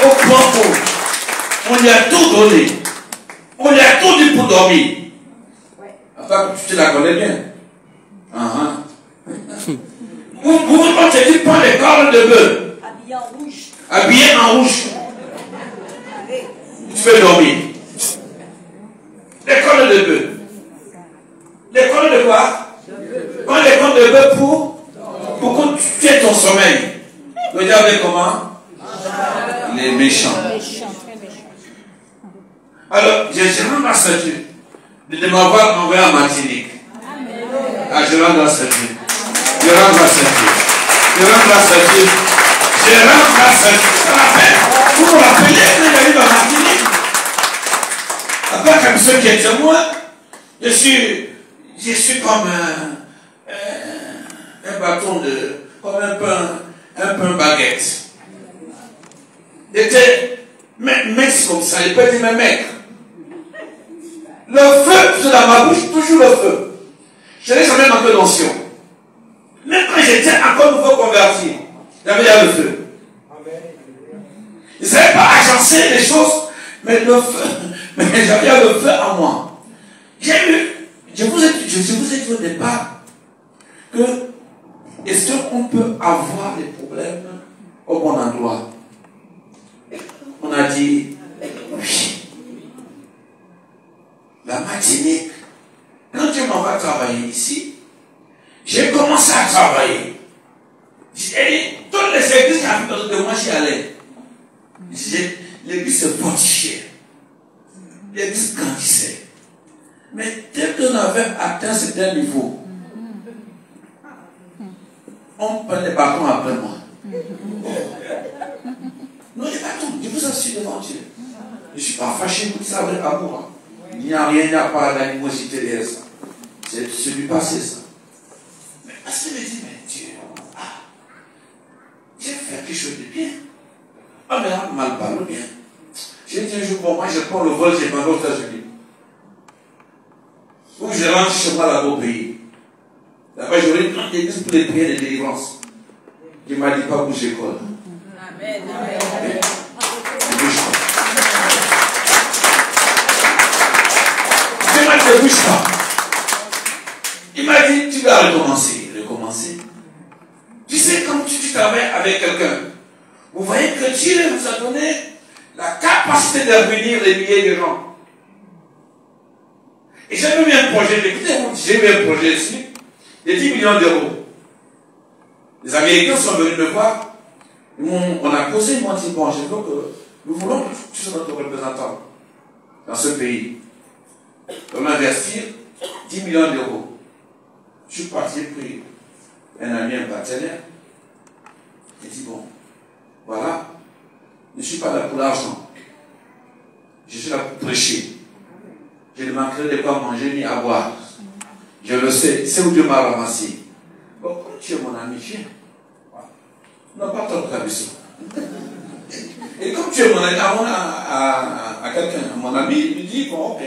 au point où on lui a tout donné. On lui a tout dit pour dormir. Enfin, tu la connais bien. Vous on te dit pas les cornes de bœuf. Habillé en rouge. Habillé en rouge. Tu peux dormir. Les cornes de bœuf. Les cornes de quoi? Quand les cornes de bœuf pour que tu aies ton sommeil. Regardez comment? Les méchants. Alors, j'ai rends grâce à Dieu de m'avoir envoyé en Martinique. Je rends grâce à Dieu. Je rends grâce à Dieu. Je rends grâce à Dieu. Je rends grâce à Dieu. Ça rappelle. Vous vous rappelez quand il arrive à Martinique? Après, comme ceux qui étaient moi, je suis comme un bâton de, comme un pain baguette. J'étais mince comme ça, il peut dire mes mecs. Le feu, c'est dans ma bouche, toujours le feu. Je n'ai jamais manqué d'onction. Même quand j'étais encore nouveau converti, j'avais déjà le feu. Je ne savais pas agencer les choses, mais le feu, mais j'avais le feu en moi. Je vous ai dit au départ que est-ce qu'on peut avoir des problèmes au bon endroit? On a dit oui. La Martinique, quand Dieu m'envoie travailler ici, j'ai commencé à travailler. Et toutes les églises qui avaient besoin de moi, j'y allais. L'église se fortifiait. L'église grandissait. Mais dès qu'on avait atteint un certain niveau, on prenait les bâtons après moi. Non, les bâtons, je vous assure devant Dieu. Je ne suis pas fâché, vous savez, à moi. Il n'y a rien, il n'y a pas d'animosité derrière ça. C'est du passé, ça. Mais parce que je me dis, mais Dieu, j'ai fait quelque chose de bien. Ah, mais là, mal parle bien. J'ai dit un jour, bon, moi, je prends le vol, je m'en vais aux États-Unis. Ou je rentre chez moi là-bas au pays. Là-bas, j'aurai une grande église pour les prières de délivrance. Il m'a dit pas bouger quoi. Amen. Amen. Ne bouge pas. Il m'a dit ne bouge pas. Il m'a dit tu dois recommencer. Tu sais, quand tu travailles avec quelqu'un, vous voyez que Dieu vous a donné la capacité de revenir les milliers de gens. Et j'ai même un projet, écoutez-moi, j'ai eu un projet ici de 10 millions d'euros. Les Américains sont venus me voir, on a causé, ils m'ont dit, bon, je veux que nous voulons que tu sois notre représentant dans ce pays. On va investir 10 millions d'euros. Je suis parti, pris un ami, un partenaire. Il dit, bon, voilà, je ne suis pas là pour l'argent. Je suis là pour prêcher. Je ne manquerai de pas manger ni à boire. Je le sais, c'est où Dieu m'a ramassé. Bon, comme tu es mon ami, viens. Non, pas ton cabisson. Et comme tu es mon ami, à quelqu'un, mon ami, il lui dit, bon, ok,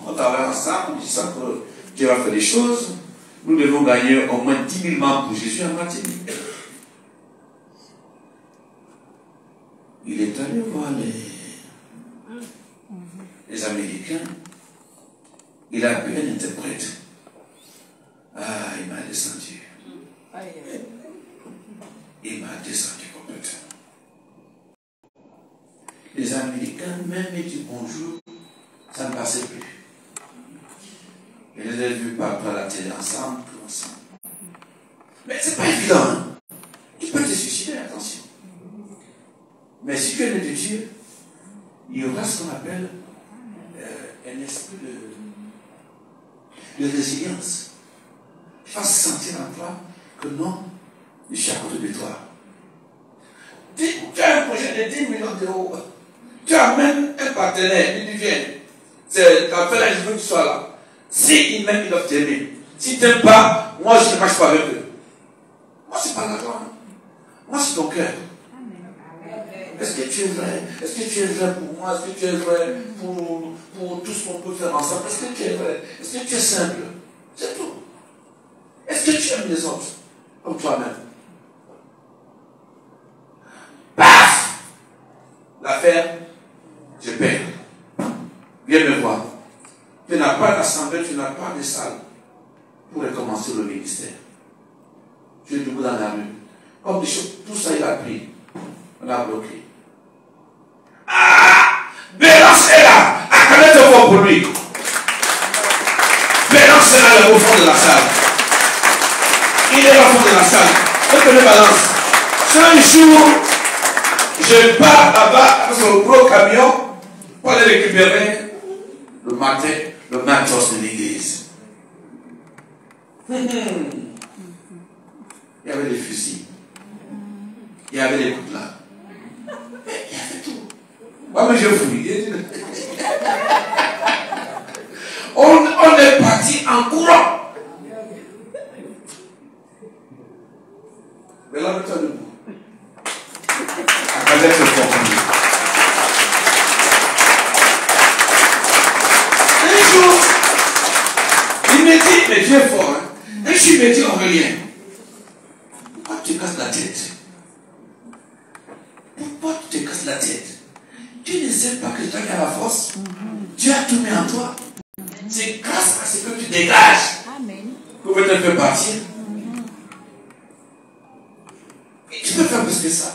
on travaille ensemble, il sent que Dieu va faire des choses. Nous devons gagner au moins 10 000 membres pour Jésus en Martinique. Il est allé voir les Américains. Il a pu un interprète. Ah, il m'a descendu. Il m'a descendu complètement. Les Américains, même me disent bonjour, ça ne passait plus. Je les ai vus partout à la télé ensemble, tout ensemble. Mais c'est pas évident. Hein? Tu peux te suicider, attention. Mais si tu es né de Dieu, il y aura ce qu'on appelle un esprit de résilience. Tu vas sentir en toi que non, je suis à côté de toi. Tu as un projet de 10 millions d'euros. Tu as même un partenaire, il dit viens. C'est la fête, je veux que tu sois là. Si ils m'aiment, ils doivent t'aimer. Si tu n'aimes pas, moi je ne marche pas avec eux. Moi c'est pas l'argent. Moi c'est ton cœur. Est-ce que tu es vrai? Est-ce que tu es vrai pour moi? Est-ce que tu es vrai pour tout ce qu'on peut faire ensemble? Est-ce que tu es vrai? Est-ce que tu es simple? C'est tout. Est-ce que tu aimes les autres comme toi-même? Paf! L'affaire, je perds. Viens me voir. Tu n'as pas d'assemblée, tu n'as pas de salle pour recommencer le ministère. Tu es debout dans la rue. Comme des choses, tout ça il a pris. On a bloqué. Ah! Bélance est là. Acclamez-le pour lui. Bélance est là au fond de la salle. Il est au fond de la salle. Faites le balance. Un jour, je pars là-bas avec mon gros camion pour aller récupérer le matin, le matos de l'église. Il y avait des fusils. Il y avait des coups là. Il y avait tout. Moi, mais je fouille. On est parti en courant. Mais là, mets-toi debout. Avec ce compromis. Un jour, il me dit, mais Dieu est fort, hein. Un jour, il me dit, Aurélien, pourquoi tu te casses la tête? Pourquoi tu te casses la tête? Tu ne sais pas que tu as la force. Dieu a tout mis en toi. C'est grâce à ce que tu dégages pour te faire partir. Et tu peux faire plus que ça.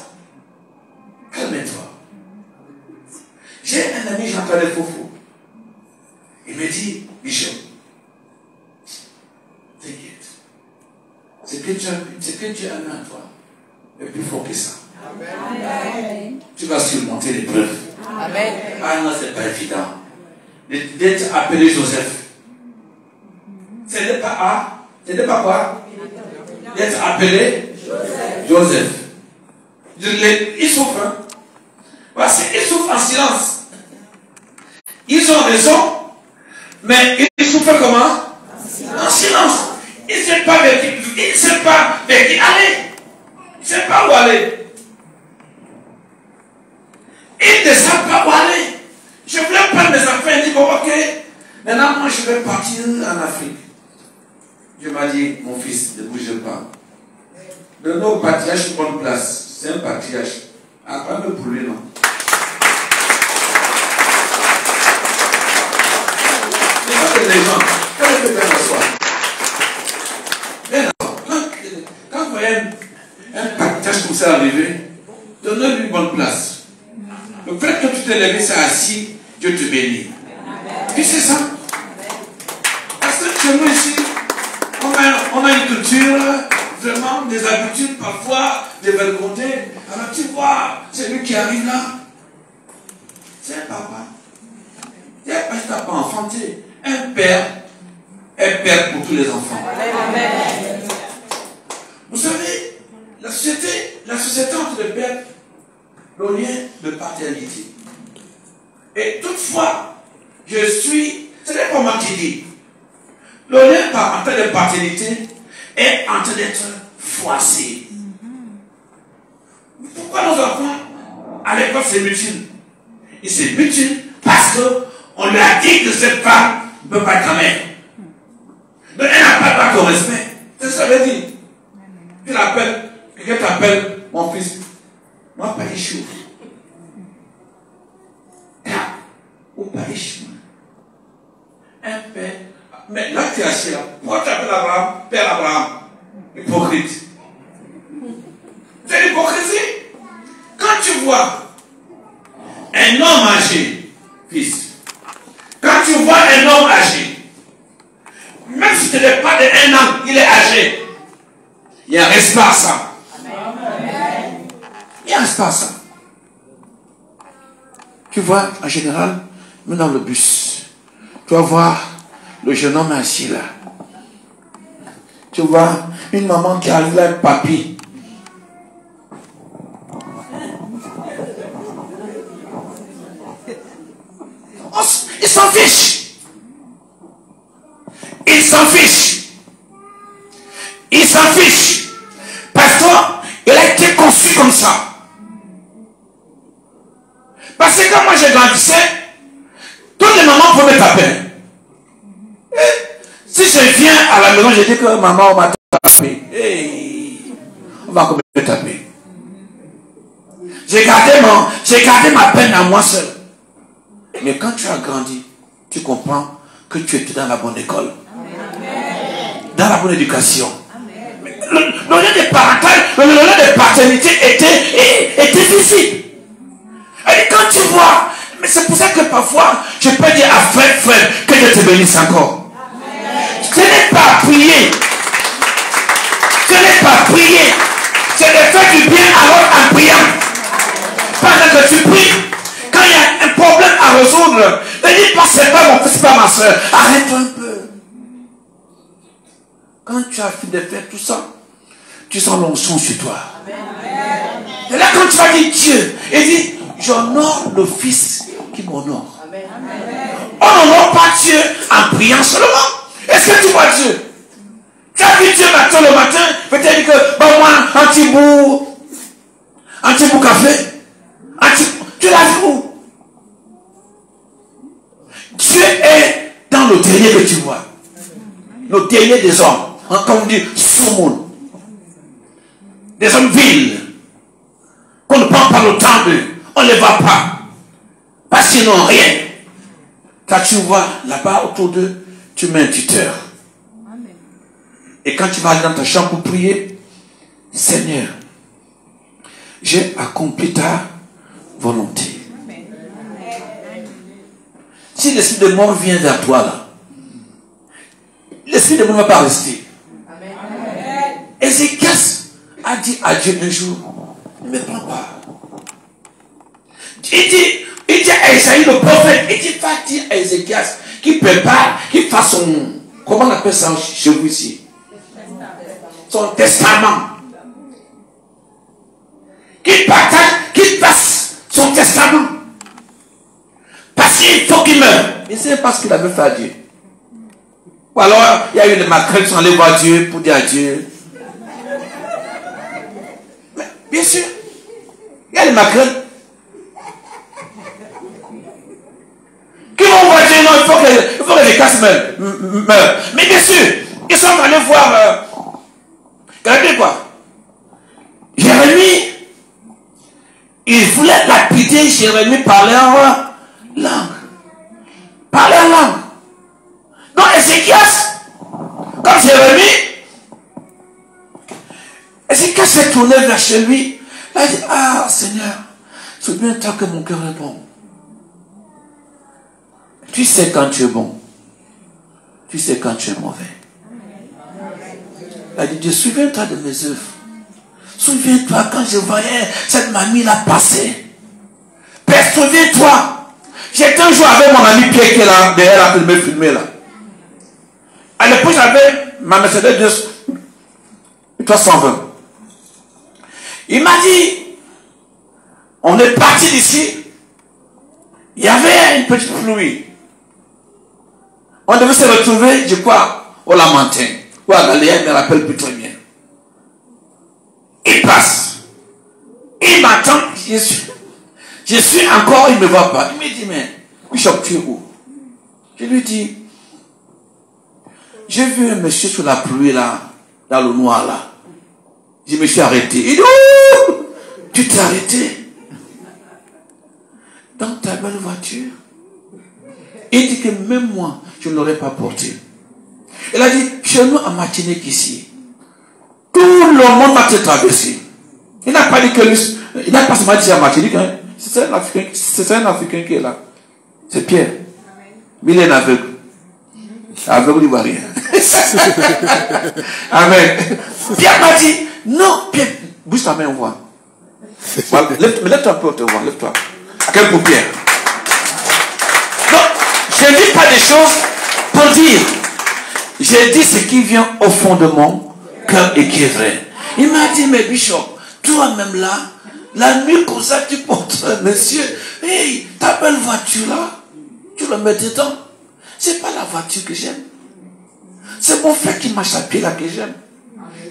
Calme-toi. J'ai un ami, j'entendais Fofo. Il me dit, Bishop, t'inquiète. Ce que Dieu a mis en toi est plus fort que ça. Amen. Tu vas surmonter l'épreuve. Amen. Ah non, c'est pas évident. D'être appelé Joseph. Ce n'est pas quoi? D'être appelé Joseph. Ils souffrent. Hein? Parce qu'ils souffrent en silence. Ils ont raison, mais ils souffrent comment? En silence. Ils ne savent pas vers qui aller. Ils ne savent pas où aller. Ils ne savent pas où aller. Je voulais prendre mes enfants et dire, bon, ok, maintenant moi je vais partir en Afrique. Dieu m'a dit, mon fils, ne bouge pas. Donne au patriarche une bonne place. C'est un patriarche. Pas me brûler, non. Les gens, quand ils peuvent s'asseoir. Mais non, quand vous voyez un patriarche comme ça arriver, donne-lui une bonne place. Le fait que tu t'es levé, c'est assis, Dieu te bénit. Tu sais ça? Parce que chez nous ici, on a une culture, vraiment des habitudes parfois dévergondées. Alors tu vois, c'est lui qui arrive là. C'est un papa. Il n'y a pas de pas enfanté. Un père est père pour tous les enfants. Amen. Vous savez, la société entre les pères, le lien de paternité. Et toutefois, ce n'est pas moi qui dis, le lien parental de paternité est en train d'être froissé. Pourquoi nos enfants, à l'école, se mutilent? Ils se mutilent parce qu'on lui a dit que cette femme ne peut pas être grand-mère. Donc elle n'a pas de respect. C'est ce que ça veut dire. Tu l'appelles, quelqu'un t'appelle mon fils. Moi, pas les choux. Ou pas les choux. Un père. Mais là, tu es assis là. Pourquoi tu appelles Abraham, Père Abraham? Hypocrite. C'est l'hypocrisie. Quand tu vois un homme âgé, fils, quand tu vois un homme âgé, même si tu n'es pas de 1 an, il est âgé, il y a un respect à ça. Il y a un respect à ça. Tu vois, en général, même dans le bus, tu vas voir le jeune homme assis là. Tu vois une maman qui arrive là avec papy. Il s'en fiche. Il s'en fiche. Il s'en fiche. Parce qu'il a été conçu comme ça. Parce que quand moi je grandissais, toutes les mamans pouvaient me taper. Si je viens à la maison, je dis que maman m'a tapé. Hey, on va comme me taper. J'ai gardé ma peine à moi seul. Mais quand tu as grandi, tu comprends que tu étais dans la bonne école. Dans la bonne éducation. Le lien de parental, le lien de paternité était visible. Et quand tu vois, mais c'est pour ça que parfois, je peux dire à frère, que Dieu te bénisse encore. Ce n'est pas prier. Ce n'est pas prier. C'est de faire du bien à l'autre en priant. Pendant que tu pries, quand il y a un problème à résoudre, ne dis pas c'est pas mon fils, c'est pas ma soeur. Arrête un peu. Quand tu as fini de faire tout ça, tu sens l'onction sur toi. Et là, quand tu vas dire Dieu, il dit, j'honore le Fils qui m'honore. On n'honore pas Dieu en priant seulement. Est-ce que tu vois Dieu? Tu as vu Dieu le matin, peut-être que, bon, moi, un petit bout café, tu l'as vu où? Dieu est dans le dernier que tu vois. Le dernier des hommes. Comme on dit, Soumoun. Des hommes vils. Qu'on ne prend pas le temps d'eux. On ne les voit pas. Parce qu'ils n'ont rien. Quand tu vois là-bas autour d'eux, tu mets un tuteur. Et quand tu vas aller dans ta chambre pour prier, Seigneur, j'ai accompli ta volonté. Si l'esprit de mort vient vers toi là, l'esprit de mort ne va pas rester. Ézéchias a dit à Dieu un jour, ne me prends pas. Il dit à Esaïe le prophète, il dit, va dire à Ézéchias qu'il prépare, qu'il fasse son, comment on appelle ça chez vous ici? Son testament. Qu'il partage, qu'il fasse son testament. Parce qu'il faut qu'il meure. Mais c'est pas ce qu'il avait fait à Dieu. Ou alors, il y a eu des maquerettes qui sont allés voir Dieu pour dire à Dieu. Mais, bien sûr, il y a des maquerettes qui vont voir Dieu. Non, il faut que les casses meurent. Mais bien sûr, ils sont allés voir. Regardez quoi? Jérémie, il voulait lapider Jérémie parler en langue. Parler en langue. Donc Ézéchias, comme Jérémie, Ézéchias s'est tourné vers chez lui. Il a dit, ah Seigneur, souviens-toi que mon cœur est bon. Tu sais quand tu es bon. Tu sais quand tu es mauvais. Il a dit, Dieu, souviens-toi de mes œuvres. Souviens-toi quand je voyais cette mamie-là passer. Père, souviens-toi. J'étais un jour avec mon ami Pierre qui est là, derrière la me filmer là. À l'époque, j'avais ma Mercedes 320. Il m'a dit, on est parti d'ici. Il y avait une petite pluie. On devait se retrouver, je crois, au Lamentin. Ou à Galéen, mais rappelle plus très bien. Il passe. Il m'attend. Je suis encore, il ne me voit pas. Il me dit, mais, Bishop, tu es où? Je lui dis, j'ai vu un monsieur sous la pluie là, dans le noir là. Je me suis arrêté. Il dit, oh, tu t'es arrêté dans ta belle voiture. Il dit que même moi, je ne l'aurais pas porté. Il a dit, chez nous à Martinique ici, tout le monde va te traverser. Il n'a pas dit que lui, il n'a pas seulement dit à Martinique, hein. C'est un Africain qui est là. C'est Pierre. Mais il est aveugle. Aveugle, il ne voit rien. Amen. Pierre m'a dit, non, Pierre, bouge ta main, on voit. Lève-toi un peu, on te voit, lève-toi. Quel coup, Pierre. Donc, je ne dis pas des choses pour dire. J'ai dit ce qui vient au fond de mon cœur et qui est vrai. Il m'a dit, mais Bishop, toi-même là, la nuit comme ça, tu portes un monsieur, hey, ta belle voiture là, tu le mets dedans. C'est pas la voiture que j'aime. C'est mon frère qui marche à pied là que j'aime.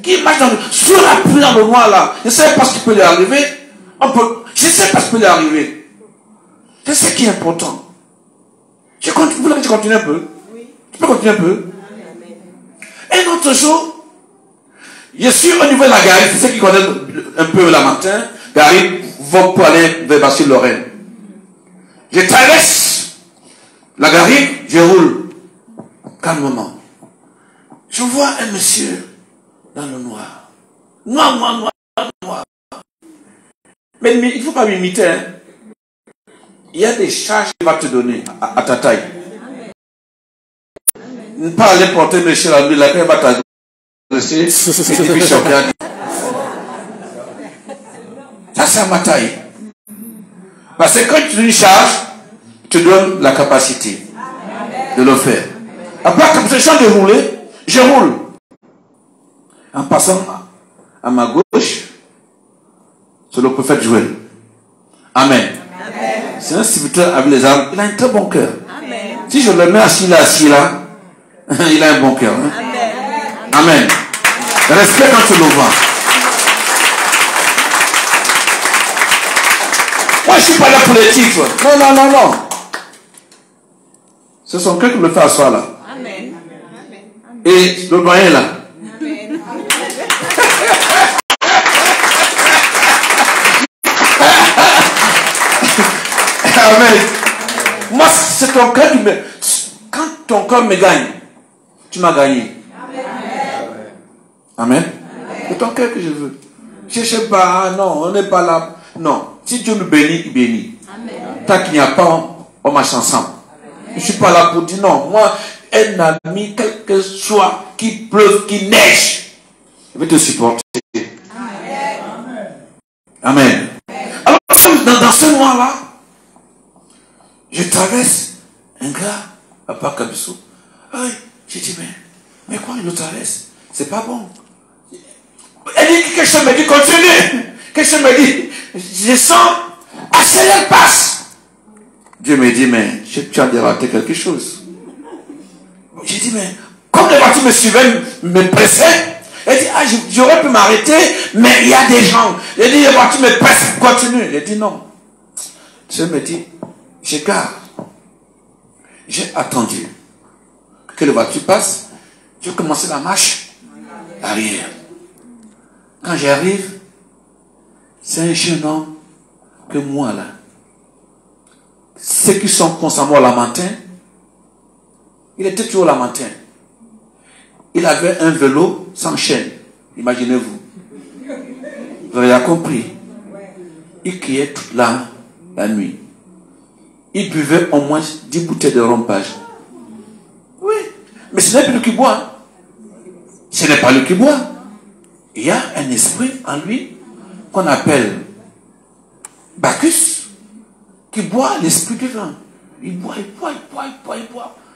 Qui marche sur la pluie dans le noir là. Je ne sais pas ce qui peut lui arriver. Je ne sais pas ce qui peut lui arriver. C'est ce qui est important. Vous voulez que je continue un peu? Oui. Tu peux continuer un peu? Un autre jour, je suis au niveau de la gare, c'est ceux qui connaissent un peu la matin, gare vont pour aller vers Bastille-Lorraine. Je traverse la gare, je roule calmement. Je vois un monsieur dans le noir. Noir. Mais il ne faut pas m'imiter. Hein. Il y a des charges qu'il va te donner à ta taille. Ne pas aller porter le chien à lui, la paix va t'adresser. Et puis choquer. Ça, c'est à ma taille. Parce que quand tu une charge, tu donnes la capacité de le faire. Après, comme c'est le champ de rouler, je roule. En passant à ma gauche, c'est le prophète Joël. Amen. C'est un serviteur avec les armes. Il a un très bon cœur. Si je le mets assis là, il a un bon cœur. Hein? Amen. Respect quand tu le vois. Moi, je ne suis pas là pour les titres. Non. C'est son cœur qui me le fait asseoir là. Amen. Et le doyen est là. Amen. Amen. Moi, c'est ton cœur qui me... Quand ton cœur me gagne, tu m'as gagné. Amen. C'est ton cœur que je veux. Je ne sais pas, non, on n'est pas là. Non. Si Dieu nous bénit, il bénit. Tant qu'il n'y a pas, on marche ensemble. Je ne suis pas là pour dire non. Moi, un ami, quel que soit, qu'il pleuve, qu'il neige, je vais te supporter. Amen. Alors, dans ce mois-là, je traverse un gars, Papa Kabissou. J'ai dit, mais quoi, il le traverse? C'est pas bon. Elle dit, quelque chose me dit, continue. Quelque chose me dit, je sens, accélère, passe. Dieu me dit, mais tu as dératé quelque chose. J'ai dit, mais comme les voitures me suivaient, me pressaient, elle dit, j'aurais pu m'arrêter, mais il y a des gens. Elle dit, les voitures me pressent, continue. J'ai dit, non. Dieu me dit, j'écarte. J'ai attendu que les voitures passent. J'ai commencé la marche arrière. Quand j'arrive, c'est un jeune homme que moi là. Ceux qui sont constamment lamentin, il était toujours lamentin. Il avait un vélo sans chaîne. Imaginez-vous. Vous avez compris. Il criait toute la nuit. Il buvait au moins 10 bouteilles de rompage. Oui. Mais ce n'est pas lui qui boit. Ce n'est pas lui qui boit. Il y a un esprit en lui qu'on appelle Bacchus qui boit l'esprit du vin. Il boit.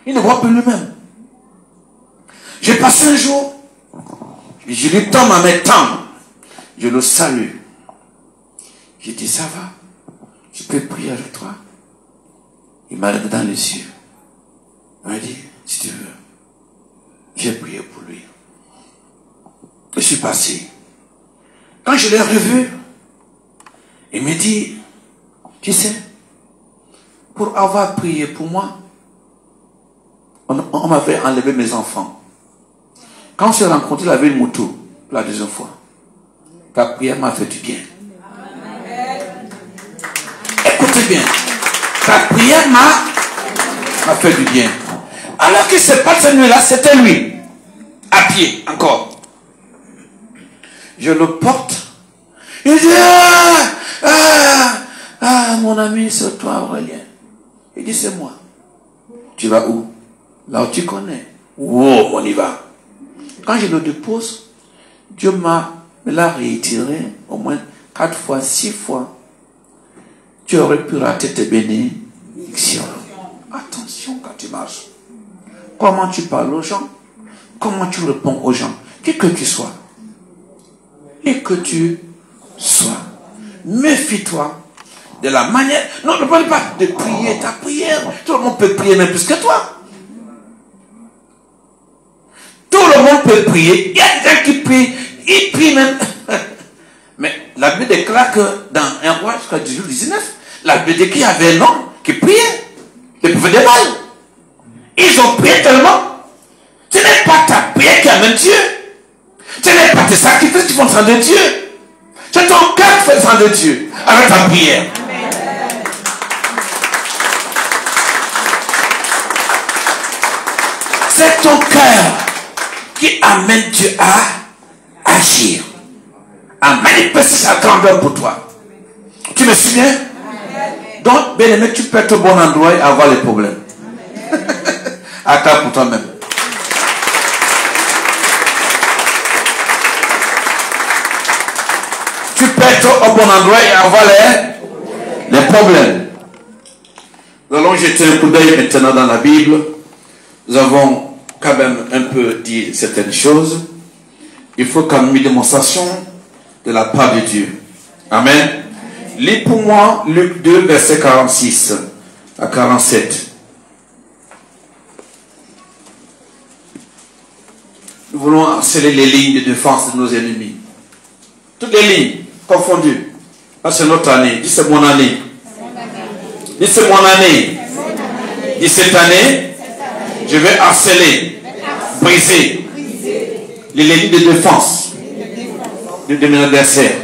Il ne boit plus lui-même. J'ai passé un jour, je lui tends ma main tendre. Je le salue. J'ai dit, ça va? Je peux prier avec toi? Il m'a regardé dans les yeux. Il m'a dit, si tu veux. J'ai prié pour lui. Je suis passé. Quand je l'ai revu, il me dit, tu sais, pour avoir prié pour moi, on m'avait enlevé mes enfants. Quand on s'est rencontrés, il avait une moto, la deuxième fois. Ta prière m'a fait du bien. Écoutez bien. Ta prière m'a fait du bien. Alors que ce n'est pas cette nuit-là, c'était lui. À pied, encore. Je le porte. Il dit, mon ami, c'est toi, Aurélien. Il dit, c'est moi. Tu vas où? Là où tu connais. Oh, on y va. Quand je le dépose, Dieu me l'a réitéré au moins 4 fois, 6 fois. Tu aurais pu rater tes bénédictions. Attention quand tu marches. Comment tu parles aux gens? Comment tu réponds aux gens? Qui que tu sois. Et que tu sois. Méfie-toi de la manière... Non, ne parle pas de prier ta prière. Tout le monde peut prier même plus que toi. Tout le monde peut prier. Il y a des gens qui prient. Ils prient même. Mais la Bible déclare que dans un roi, je crois, du jour 19, la Bible déclare qu'il y avait un homme qui priait. Les prophètes de Baal. Ils ont prié tellement. Ce n'est pas ta prière qui amène Dieu. Ce n'est pas tes sacrifices qui font descendre de Dieu. C'est ton cœur qui fait descendre de Dieu avec ta prière. C'est ton cœur qui amène Dieu à agir, à manifester sa grandeur pour toi. Tu me suis bien? Donc, bien aimé, tu peux être au bon endroit et avoir les problèmes. Attends pour toi-même. Tu peux être au bon endroit et avoir les problèmes. Nous allons jeter un coup d'œil maintenant dans la Bible. Nous avons quand même un peu dit certaines choses. Il faut quand même une démonstration de la part de Dieu. Amen. Lis pour moi Luc 2, verset 46 à 47. Nous voulons harceler les lignes de défense de nos ennemis. Toutes les lignes confondues. Ah, c'est notre année. Dis c'est mon année. Dis c'est mon année. Dis cette année, je vais harceler, briser les lignes de défense de mes adversaires,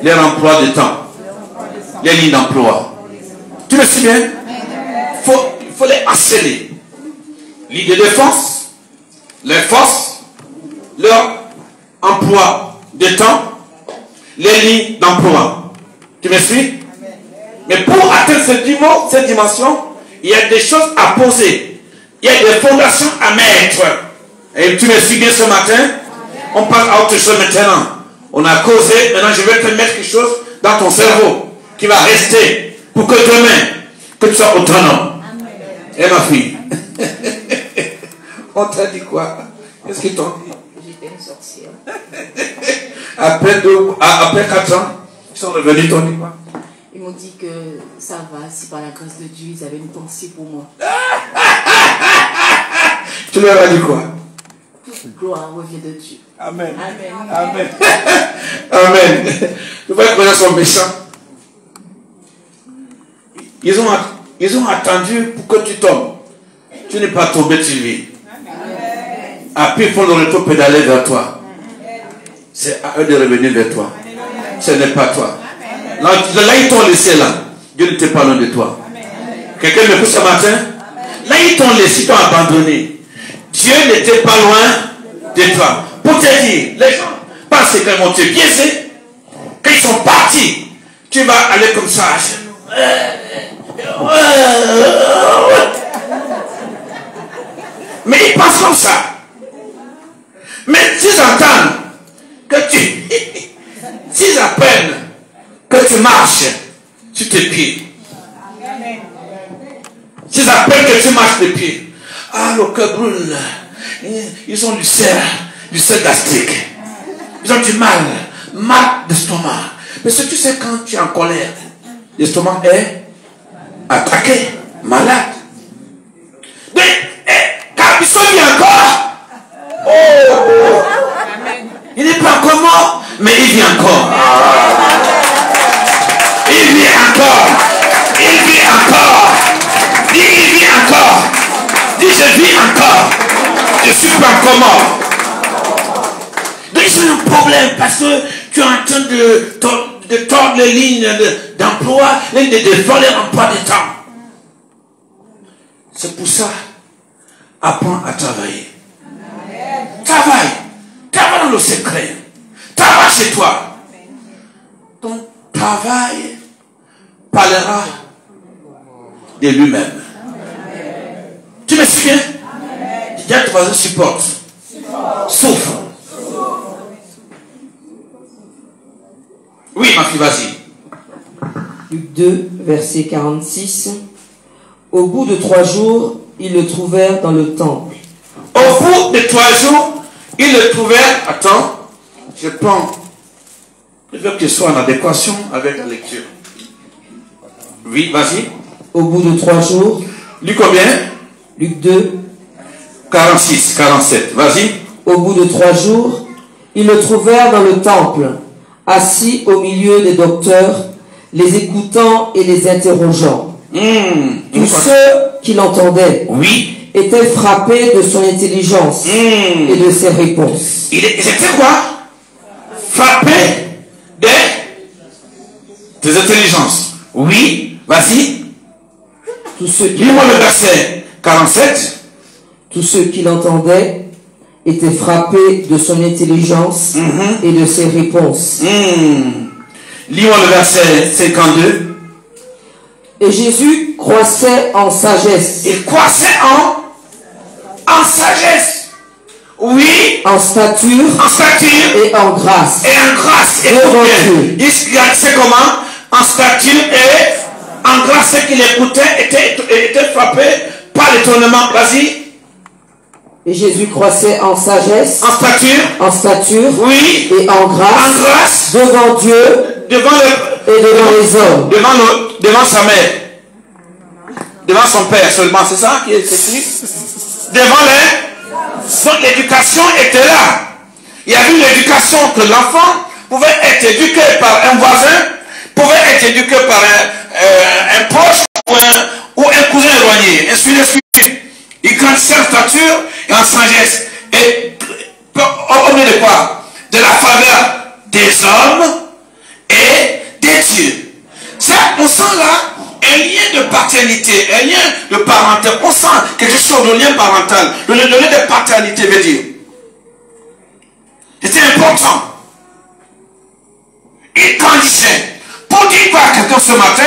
leur emploi de temps, les lignes d'emploi. Tu me suis bien? Il faut les harceler. Lignes de défense, les forces, leur emploi de temps, les lignes d'emploi. Tu me suis? Mais pour atteindre cette dimension, il y a des choses à poser. Il y a des fondations à mettre. Et tu me suis bien ce matin? On parle à autre chose maintenant. On a causé, maintenant je vais te mettre quelque chose dans ton cerveau qui va rester pour que demain, que tu sois autonome. Et ma fille, on t'a dit quoi? Qu'est-ce qu'ils t'ont dit? J'étais une sorcière. Après 4 ans, ils sont revenus, ils t'ont dit quoi? Ils m'ont dit que ça va, si par la grâce de Dieu, ils avaient une pensée pour moi. Tu leur as dit quoi? Toute gloire revient de Dieu. Amen. Amen. Amen. Amen. Tu vois que les gens sont méchants. Ils ont attendu pour que tu tombes. Tu n'es pas tombé, tu vis. Après, ils font le retour pédaler vers toi. C'est à eux de revenir vers toi. Ce n'est pas toi. Là, ils t'ont laissé là. Dieu n'était pas loin de toi. Quelqu'un me pousse ce matin? Là, ils t'ont laissé, ils t'ont abandonné. Dieu n'était pas loin de toi. Pour te dire, les gens pensent qu'ils vont te biaiser. Quand ils sont partis, tu vas aller comme ça. Mais ils pensent comme ça. Mais s'ils entendent que s'ils apprennent que tu marches sur tes pieds, s'ils apprennent que tu marches tes pieds, ah, le cœur brûle, ils ont du cerf gastrique, ils ont du mal d'estomac. Mais si tu sais, quand tu es en colère, l'estomac est attaqué, malade. Mais quand ils sont mis encore, oh, il n'est pas encore mort, mais il vit encore. Il vit encore. Il vit encore. Dis, il vit encore. Dis, je vis encore. Je suis pas encore mort. Donc ils ont un problème parce que tu es en train de tordre les lignes d'emploi, les lignes de défense, les emplois de temps. C'est pour ça, apprends à travailler. Travaille. Travaille dans le secret. Travaille chez toi. Ton travail parlera de lui-même. Tu me suis bien? Dis à ton voisin, supporte. Souffre. Oui, ma fille, vas-y. Luc 2, verset 46. Au bout de 3 jours, ils le trouvèrent dans le temple. Au bout de 3 jours, ils le trouvèrent. Attends, je prends. Je veux que tu sois en adéquation avec la lecture. Oui, vas-y. Au bout de 3 jours. Luc combien? Luc 2. 46, 47. Vas-y. Au bout de 3 jours, ils le trouvèrent dans le temple, assis au milieu des docteurs, les écoutant et les interrogeant. Tous ceux qui l'entendaient, oui, étaient frappés de son intelligence et de ses réponses. Ils étaient quoi? Frappés des intelligences. Oui, vas-y. Lis-moi le verset 47. Tous ceux qui l'entendaient étaient frappés de son intelligence et de ses réponses. Lis-moi le verset 52. Et Jésus croissait en sagesse. Il croissait en sagesse. Oui. En stature. En stature. Et en grâce. Et en grâce. Et devant Dieu. Il c'est comment? En stature et en grâce. Ceux qui l'écoutaient étaient frappés par l'étonnement. Vas-y. Et Jésus croissait en sagesse, en stature, oui, et en grâce, devant Dieu, devant les hommes, devant sa mère, devant son père seulement, c'est ça qui est écrit? Devant donc l'éducation était là. Il y avait une éducation que l'enfant pouvait être éduqué par un voisin, pouvait être éduqué par un proche ou un cousin éloigné, ainsi de suite. Il grandissait en stature et en sagesse. Et au milieu de quoi? De la faveur des hommes et des dieux. Ça, on sent là un lien de paternité, un lien de parenté. On sent quelque chose de lien parental. Le lien de paternité veut dire. C'était important. Il grandissait. Pour dire quoi à quelqu'un ce matin,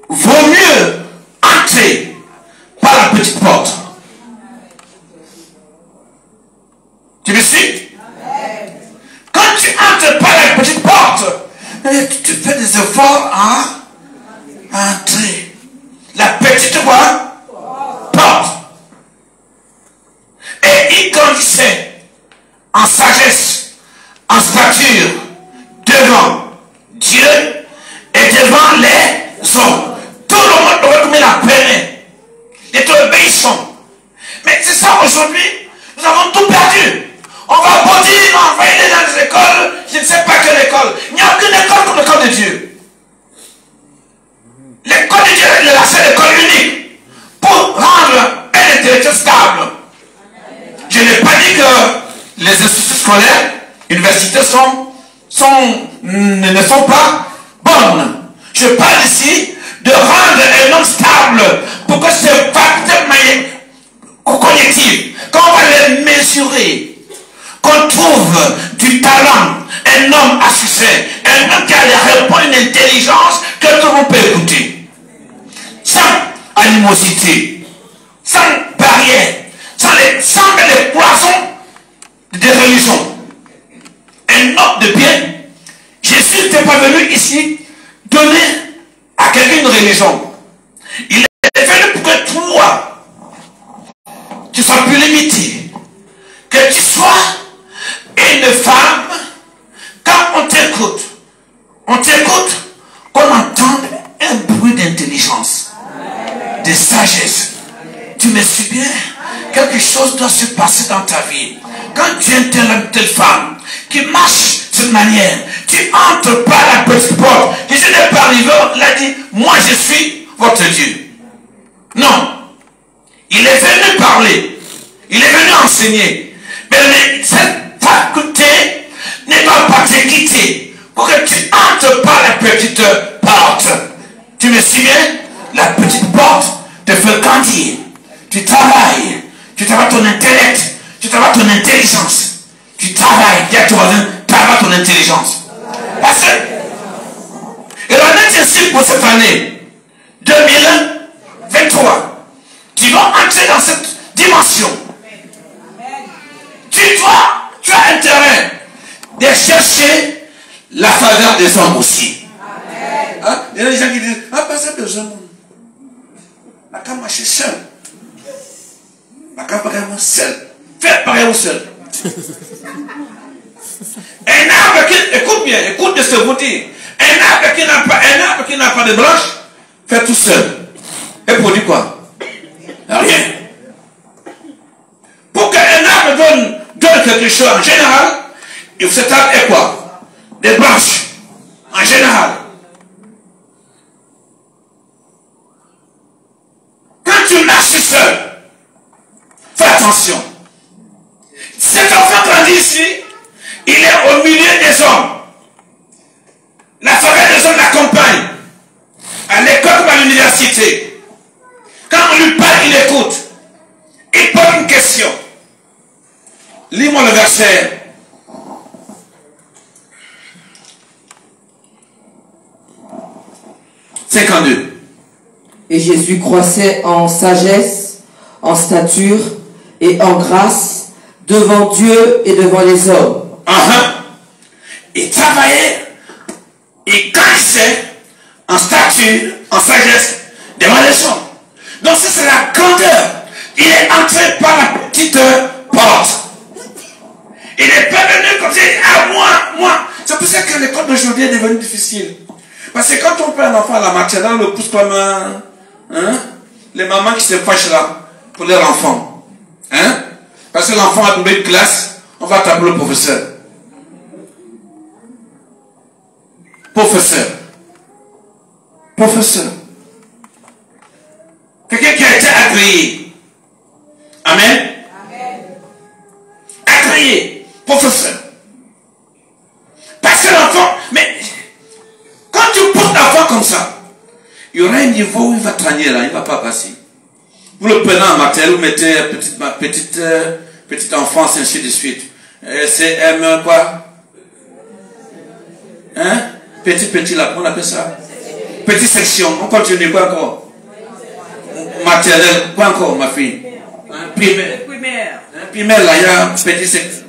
vaut mieux entrer par la petite porte. Tu me suis? Quand tu entres par la petite porte, tu fais des efforts à entrer. La petite porte. Et il grandissait en sagesse, en stature, devant Dieu et devant les hommes. Tout le monde aurait commis la peine. Il était obéissant. Mais c'est ça aujourd'hui, nous avons tout perdu. On va pas dire, non, on va aller dans les écoles, je ne sais pas quelle école. Il n'y a aucune école comme l'école de Dieu. L'école de Dieu est la seule école unique pour rendre un intellectuel stable. Je n'ai pas dit que les instituts scolaires, universités ne sont pas bonnes. Je parle ici de rendre un homme stable pour que ce facteur cognitif, quand on va les mesurer, qu'on trouve du talent, un homme à succès, un homme qui a les réponses, une intelligence que tout le monde peut écouter. Sans animosité, sans barrière, sans les cloisons des religions. Un homme de bien. Jésus n'était pas venu ici donner à quelqu'un une religion. Il est venu pour que toi, tu sois plus limité. Que tu sois une femme, quand on t'écoute, qu'on entende un bruit d'intelligence, de sagesse. Tu me suis bien? Quelque chose doit se passer dans ta vie. Quand tu es une telle femme qui marche de cette manière, tu entres par la petite porte. Jésus n'est pas arrivé, il a dit, moi je suis votre Dieu. Non. Il est venu parler. Il est venu enseigner. Mais cette faculté ne doit pas te quitter pour que tu entres par la petite porte. Tu me suis bien? La petite porte te fait grandir. Tu travailles ton intellect, tu travailles ton intelligence. Tu travailles, dis à ton voisin, travaille ton intelligence. Parce que, et l'année ainsi pour cette année 2023, tu vas entrer dans cette dimension. Tu as intérêt de chercher la faveur des hommes aussi. Hein? Il y a des gens qui disent, ah, pas ça des hommes. La cam marche seul. La cam vraiment seul. Faites pareil seul. Un arbre qui, écoute bien, écoute de ce que je vous dis. Un arbre qui n'a pas de branche, fait tout seul. Et produit quoi? Rien. Pour qu'un arbre donne quelque chose en général, cet arbre est quoi? Des branches. En général. Quand tu marches seul, fais attention. Cet enfant grandit ici, il est au milieu des hommes. La faveur des hommes l'accompagne. À l'école comme à l'université. Quand on lui parle, il écoute. Il pose une question. Lis-moi le verset. « 52. Et Jésus croissait en sagesse, en stature et en grâce devant Dieu et devant les hommes. Il travaillait, il grandissait en stature, en sagesse devant les hommes. Donc ça c'est la grandeur. Il est entré par la petite porte. Il n'est pas venu comme ça, moi. C'est pour ça que l'école d'aujourd'hui est devenue difficile. Parce que quand on prend un enfant à la maternelle, on le pousse comme les mamans qui se fâchent là pour leur enfant. Parce que l'enfant a trouvé une classe, on va t'appeler le professeur. Professeur. Quelqu'un qui a été agréé. Amen. Agréé. Professeur. Parce que l'enfant, mais quand tu portes l'enfant comme ça, il y aura un niveau où il va traîner là, il ne va pas passer. Vous le prenez en maternelle, vous mettez petite enfance, ainsi de suite. CM quoi? Petit là, comment on appelle ça? Petite section, on continue quoi encore? Maternelle, quoi encore ma fille? Primaire. Primaire là, il y a un petit section.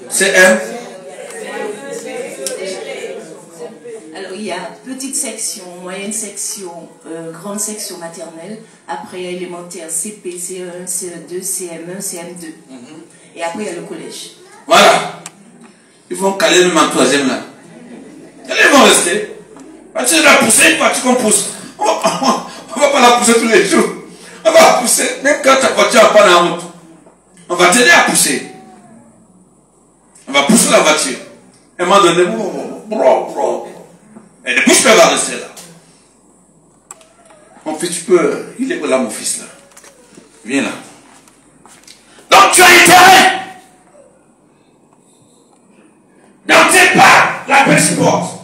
CM. Alors il y a petite section, moyenne section, grande section maternelle, après il y a élémentaire CP, CE1, CE2, CM1, CM2. Et après il y a le collège. Voilà. Ils vont caler même en troisième là. Ils vont rester. Tu vas pousser une voiture qu'on pousse. On va pas la pousser tous les jours. On va la pousser. Même quand ta voiture n'a pas la route. On va t'aider à pousser. On va pousser la voiture. Et à un moment donné, et ne bouge pas, va rester là. Mon fils, tu peux. Il est là, mon fils là. Viens là. Donc tu as intérêt. N'entrez pas la petite porte.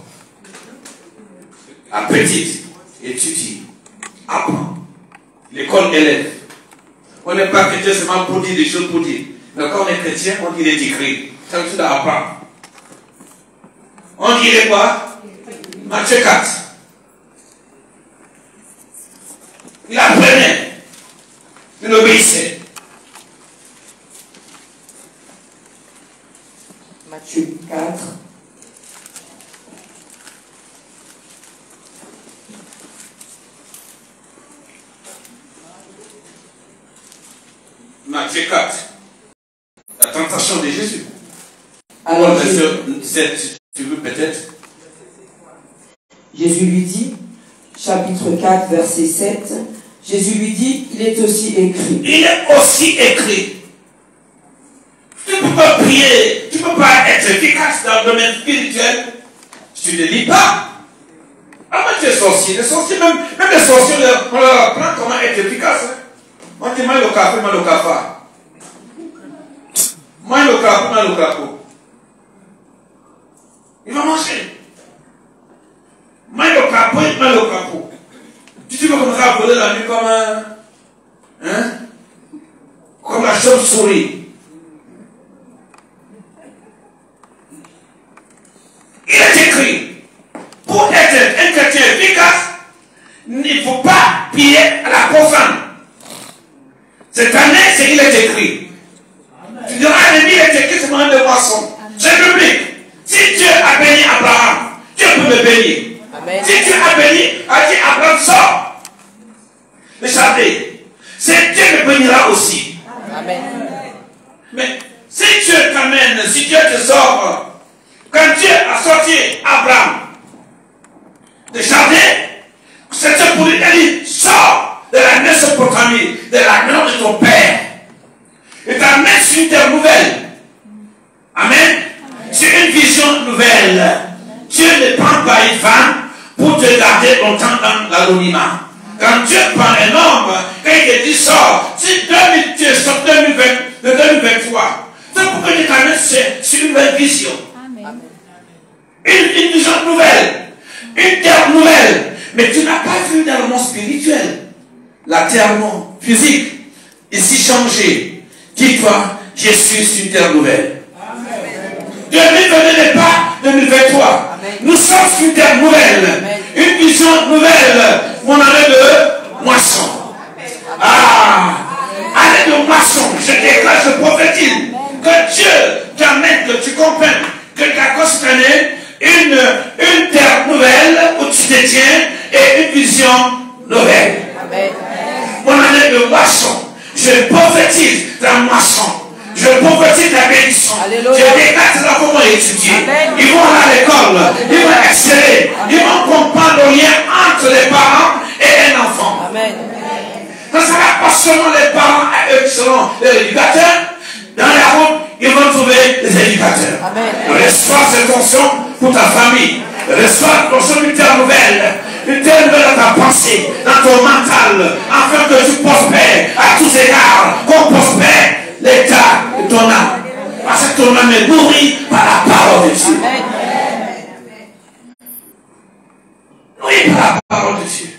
La petite, étudie, apprends. L'école élève. On n'est pas chrétien seulement pour dire des choses pour dire. Mais quand on est chrétien, on dit les écrits. Ça veut dire apprendre. On dirait quoi? Matthieu 4. Il apprenait. Il obéissait. Matthieu 4. Matthieu 4. La tentation de Jésus. Alors tu veux peut-être. Jésus lui dit, chapitre 4, verset 7, Jésus lui dit, il est aussi écrit. Il est aussi écrit. Tu ne peux pas prier, tu ne peux pas être efficace dans le domaine spirituel si tu ne lis pas. Ah, mais tu es sorcier. Les sorciers, même les sorciers, on leur apprend comment être efficace. On dit, moi le café, moi le cafard. Moi le crapaud, moi le crapaud. Il va manger. Moi le crapaud, moi le crapaud. Tu vas commencer à voler la nuit comme la chauve-souris. Il est écrit, pour être un chrétien efficace, il ne faut pas piller à la profane. Cette année, c'est qu'il est écrit. Tu diras, l'ennemi est écrit, c'est mon de moisson. C'est public. Si Dieu a béni Abraham, Dieu peut me bénir. Amen. Si Dieu a béni, a dit Abraham sort. Le jardin. C'est Dieu me bénira aussi. Amen. Mais si Dieu t'amène, si Dieu te sort, quand Dieu a sorti Abraham du jardin, c'était pour lui dire, sors de la Mésopotamie, de la maison de ton père. Et t'amène sur une terre nouvelle. Amen. Sur une vision nouvelle. Dieu ne prend pas une femme pour te garder longtemps dans l'anonymat. Quand Dieu prend un homme, quand il te dit sort, si tu es sorti de 2023, c'est pour que tu t'amènes sur une nouvelle vision. Amen. Une vision nouvelle. Une terre nouvelle. Mais tu n'as pas vu dans le monde spirituel. La terre non physique. Ici changée. Dis-toi, je suis sur une terre nouvelle. 2022 n'est pas 2023. Amen. Nous sommes sur une terre nouvelle. Amen. Une vision nouvelle. Mon année de moisson. Ah, année de moisson. Je déclare, je prophétise. Que Dieu t'amène, que tu comprennes que tu as cette année une terre nouvelle où tu te tiens et une vision nouvelle. Amen. Mon année de moisson. Je prophétise la moisson. Je prophétise la bénédiction. Alléluia. Je déclare cela comment étudier. Amen. Ils vont à l'école. Ils vont exceller. Ils vont comprendre le lien entre les parents et un enfant. Amen. Ce ne sera pas seulement les parents et eux qui seront les éducateurs. Dans la route, ils vont trouver les éducateurs. Amen. Reçois cette fonction pour ta famille. Reçois cette fonction d'une telle nouvelle. Une telle nouvelle dans ta pensée, dans ton mental, afin que tu prospères à tous égards. Qu'on prospère l'état de ton âme. Parce que ton âme est nourrie par la parole de Dieu. Nourrie par la parole de Dieu.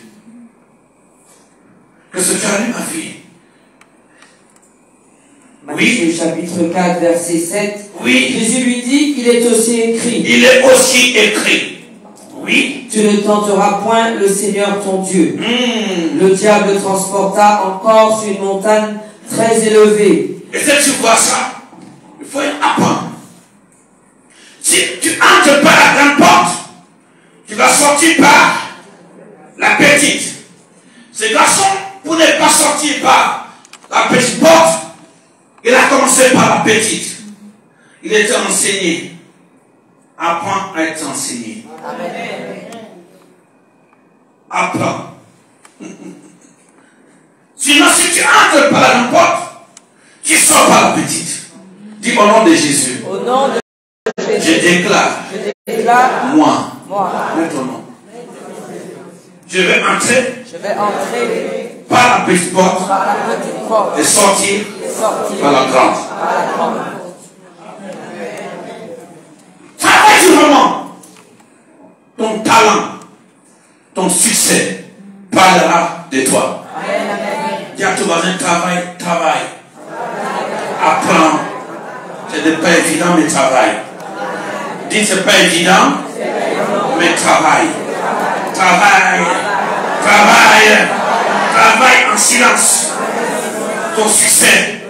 Que ce cœur ma fille. Matthieu chapitre 4, verset 7. Oui. Jésus lui dit, il est aussi écrit. Il est aussi écrit. Oui. Tu ne tenteras point le Seigneur ton Dieu. Le diable transporta encore sur une montagne très élevée. Et si tu vois ça, il faut apprendre. Si tu entres par la grande porte, tu vas sortir par la petite. Ce garçon, pour ne pas sortir par la petite porte, il a commencé par la petite. Il était enseigné. Apprends à être enseigné. Amen. Apprends. Sinon, si tu entres par la grande porte, tu sors par la petite. Dis au nom de Jésus. Au nom de Jésus. Je déclare. Moi. Mets ton nom. Je vais entrer. Par la petite porte. Et sortir. Par la grande. Travaille durement. Ton talent, ton succès parlera de toi. Dis à ton voisin, travaille. Apprends. Ce n'est pas évident, mais travaille. Dis, ce n'est pas évident, mais travaille. Travaille en silence. Ton succès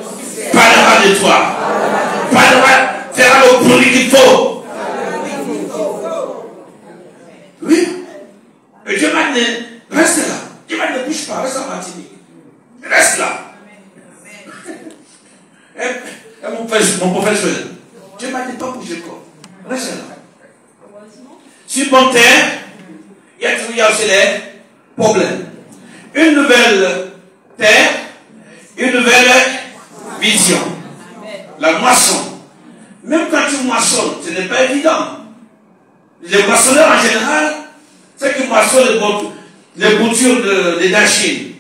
parlera de toi. Fera le produit qu'il faut. Oui. Et Dieu m'a dit, reste là. Dieu m'a dit, ne bouge pas, reste en Martinique. Reste là. Et mon prophète Joël, Dieu m'a dit, pas bouger quoi. Reste là. Sur bonne terre, il y a aussi les problèmes. Une nouvelle terre, une nouvelle vision. La moisson. Même quand tu moissonnes, ce n'est pas évident. Les moissonneurs en général, c'est qu'ils moissonnent les boutures des dachines.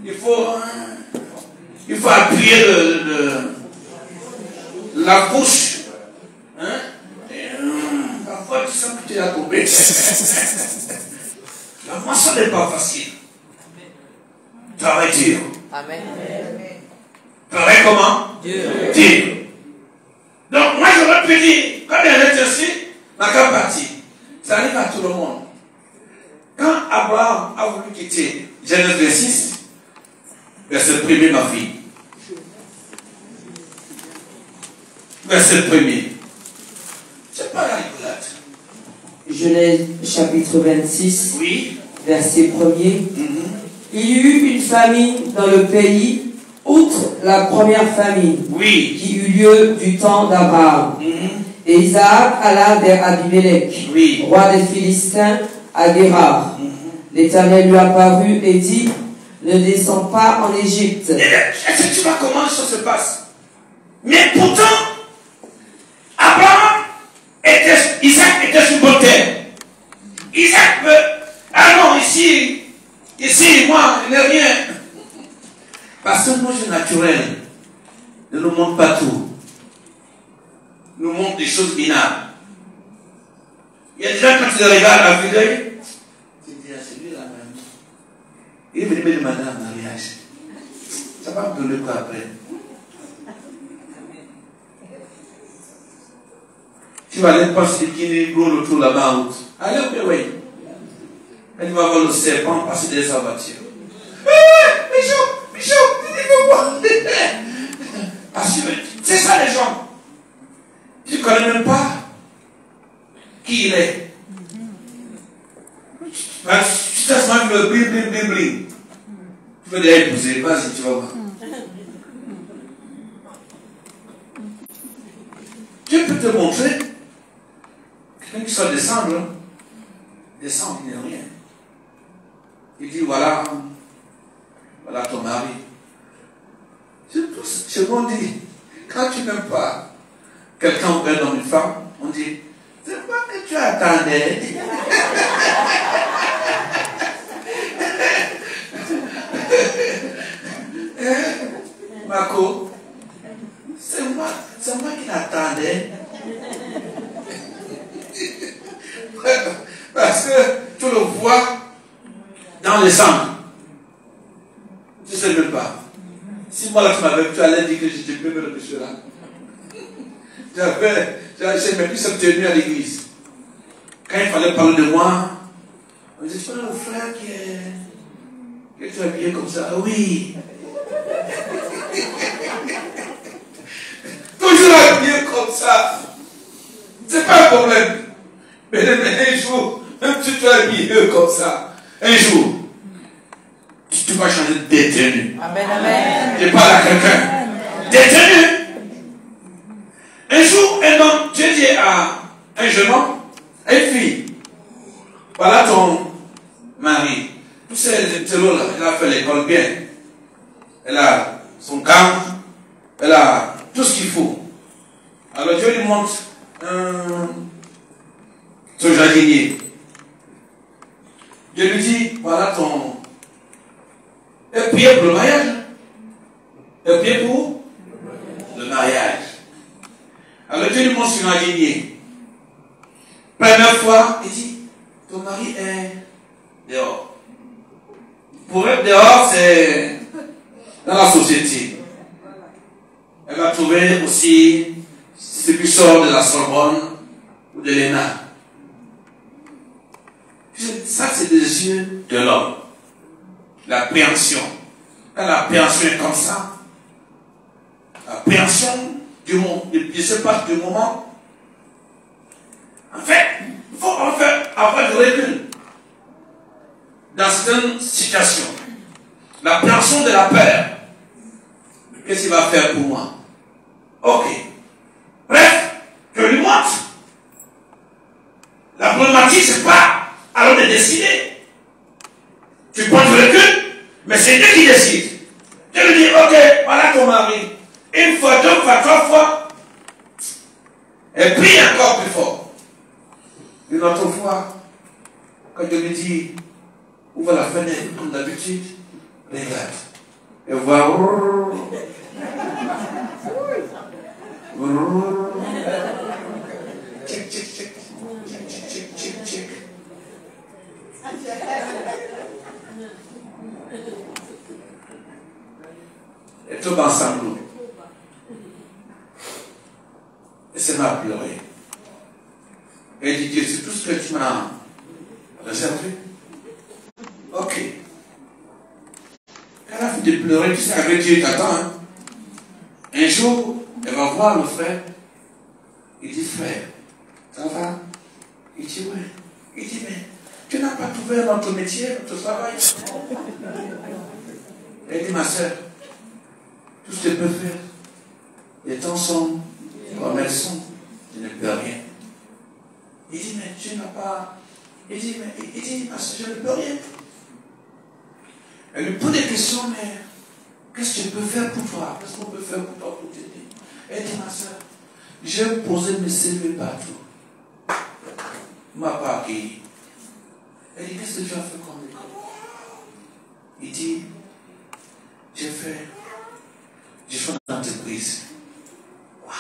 Il faut appuyer la bouche. Hein? Parfois tu sens que tu es tombé. La moisson n'est pas facile. Travail dur. Amen. Travail comment? Dur. Donc moi j'aurais pu dire, quand il y a ainsi, ma grande partie, ça arrive à tout le monde. Quand Abraham a voulu quitter Genèse 26, verset 1er, ma fille. Verset 1er. C'est pas la rigolade. Genèse chapitre 26, Oui. verset 1er. Il y eut une famine dans le pays, outre la première famine, Oui. qui eut lieu du temps d'Abraham. Et Isaac alla vers Abimelech, Oui. roi des Philistins, à Guérar. L'Éternel lui apparut et dit, ne descends pas en Égypte. Est-ce que tu vois comment ça se passe? Mais pourtant, Isaac était sur bonne terre. Isaac veut, ah non, ici, moi, il n'est rien. Parce que l'ange naturel ne nous montre pas tout. Nous montre des choses binaires. Il y a des gens, quand ils regardent à vue d'œil, ils se disent, c'est lui là même. Il est venu me demander un mariage. Ça va me donner quoi après? Tu vas aller passer qui est gros autour là-bas en route. Allez, oui. Elle va voir le serpent passer derrière sa voiture. Bishop, il veut voir. C'est ça les gens. Tu ne connais même pas qui il est. Tu t'assois le bling. Tu veux déjà épouser, vas-y, tu vas voir. Dieu peut te montrer quelqu'un qui soit descendre, il n'est rien. Il dit voilà ton mari. Je m'en dis, quand tu n'aimes pas quelqu'un ou un homme, une femme, on dit, c'est pas que tu attendais. Marco, c'est moi qui l'attendais. Parce que tu le vois dans les cendres. Tu ne sais même pas. Si moi là tu allais dire que j'étais plus de monsieur là. J'ai même plus cette tenue à l'église. Quand il fallait parler de moi, on disait, c'est pas le frère que tu as habillé comme ça. Ah oui. Toujours habillé comme ça. C'est pas un problème. Mais un jour, même si tu es habillé comme ça, un jour, tu vas changer de détenu. Amen, amen. Je parle à quelqu'un. Détenu. Un jour, un homme, Dieu dit à un jeune homme, à une fille, voilà ton mari. Tous ces télos là, elle a fait l'école bien. Elle a son camp, elle a tout ce qu'il faut. Alors Dieu lui montre son jardinier. Dieu lui dit, voilà ton... Elle priait pour le mariage. Elle priait pour le mariage. Alors Dieu lui montre son jardinier. Première fois, il dit, ton mari est dehors. Pour être dehors, c'est dans la société. Elle va trouver aussi ceux qui sortent de la Sorbonne ou de l'ENA. Ça, c'est des yeux de l'homme. L'appréhension. Quand l'appréhension est comme ça, l'appréhension du moment, il se passe du moment. En fait, il faut avoir du recul dans certaines situations. L'appréhension de la peur. Qu'est-ce qu'il va faire pour moi? Ok. Bref, je lui montre. La problématique, c'est pas alors de décider. Tu prends du recul, mais c'est Dieu qui décide. Dieu lui dit, ok, voilà ton mari. Une fois, deux fois, trois fois. Et prie encore plus fort. Une autre fois, quand Dieu lui dit, ouvre la fenêtre comme d'habitude, regarde. Et voir. Check, check, check. Check, check, check, check. Elle tombe en sanglots. Et c'est m'a pleuré. Elle dit, Dieu, c'est tout ce que tu m'as réservé. Ok. Quand elle a fini de pleurer, tu sais, avec Dieu t'attend. Hein? Un jour, elle va voir le frère. Il dit, frère, ça va? Il dit, oui. Il dit, mais tu n'as pas trouvé notre métier, notre travail? Elle dit, ma soeur, tout ce que je peux faire, les temps sont comme elles sont, je ne peux rien. Il dit, mais tu n'as pas... Il dit, ma soeur, je ne peux rien. Elle lui pose des questions, mais qu'est-ce que je peux faire pour toi? Qu'est-ce qu'on peut faire pour toi pour t'aider? Elle dit, ma soeur, j'ai posé mes CV partout. Il ne m'a pas accueilli. Elle dit, qu'est-ce que tu as fait comme école? Il dit, j'ai fait une entreprise. Wow.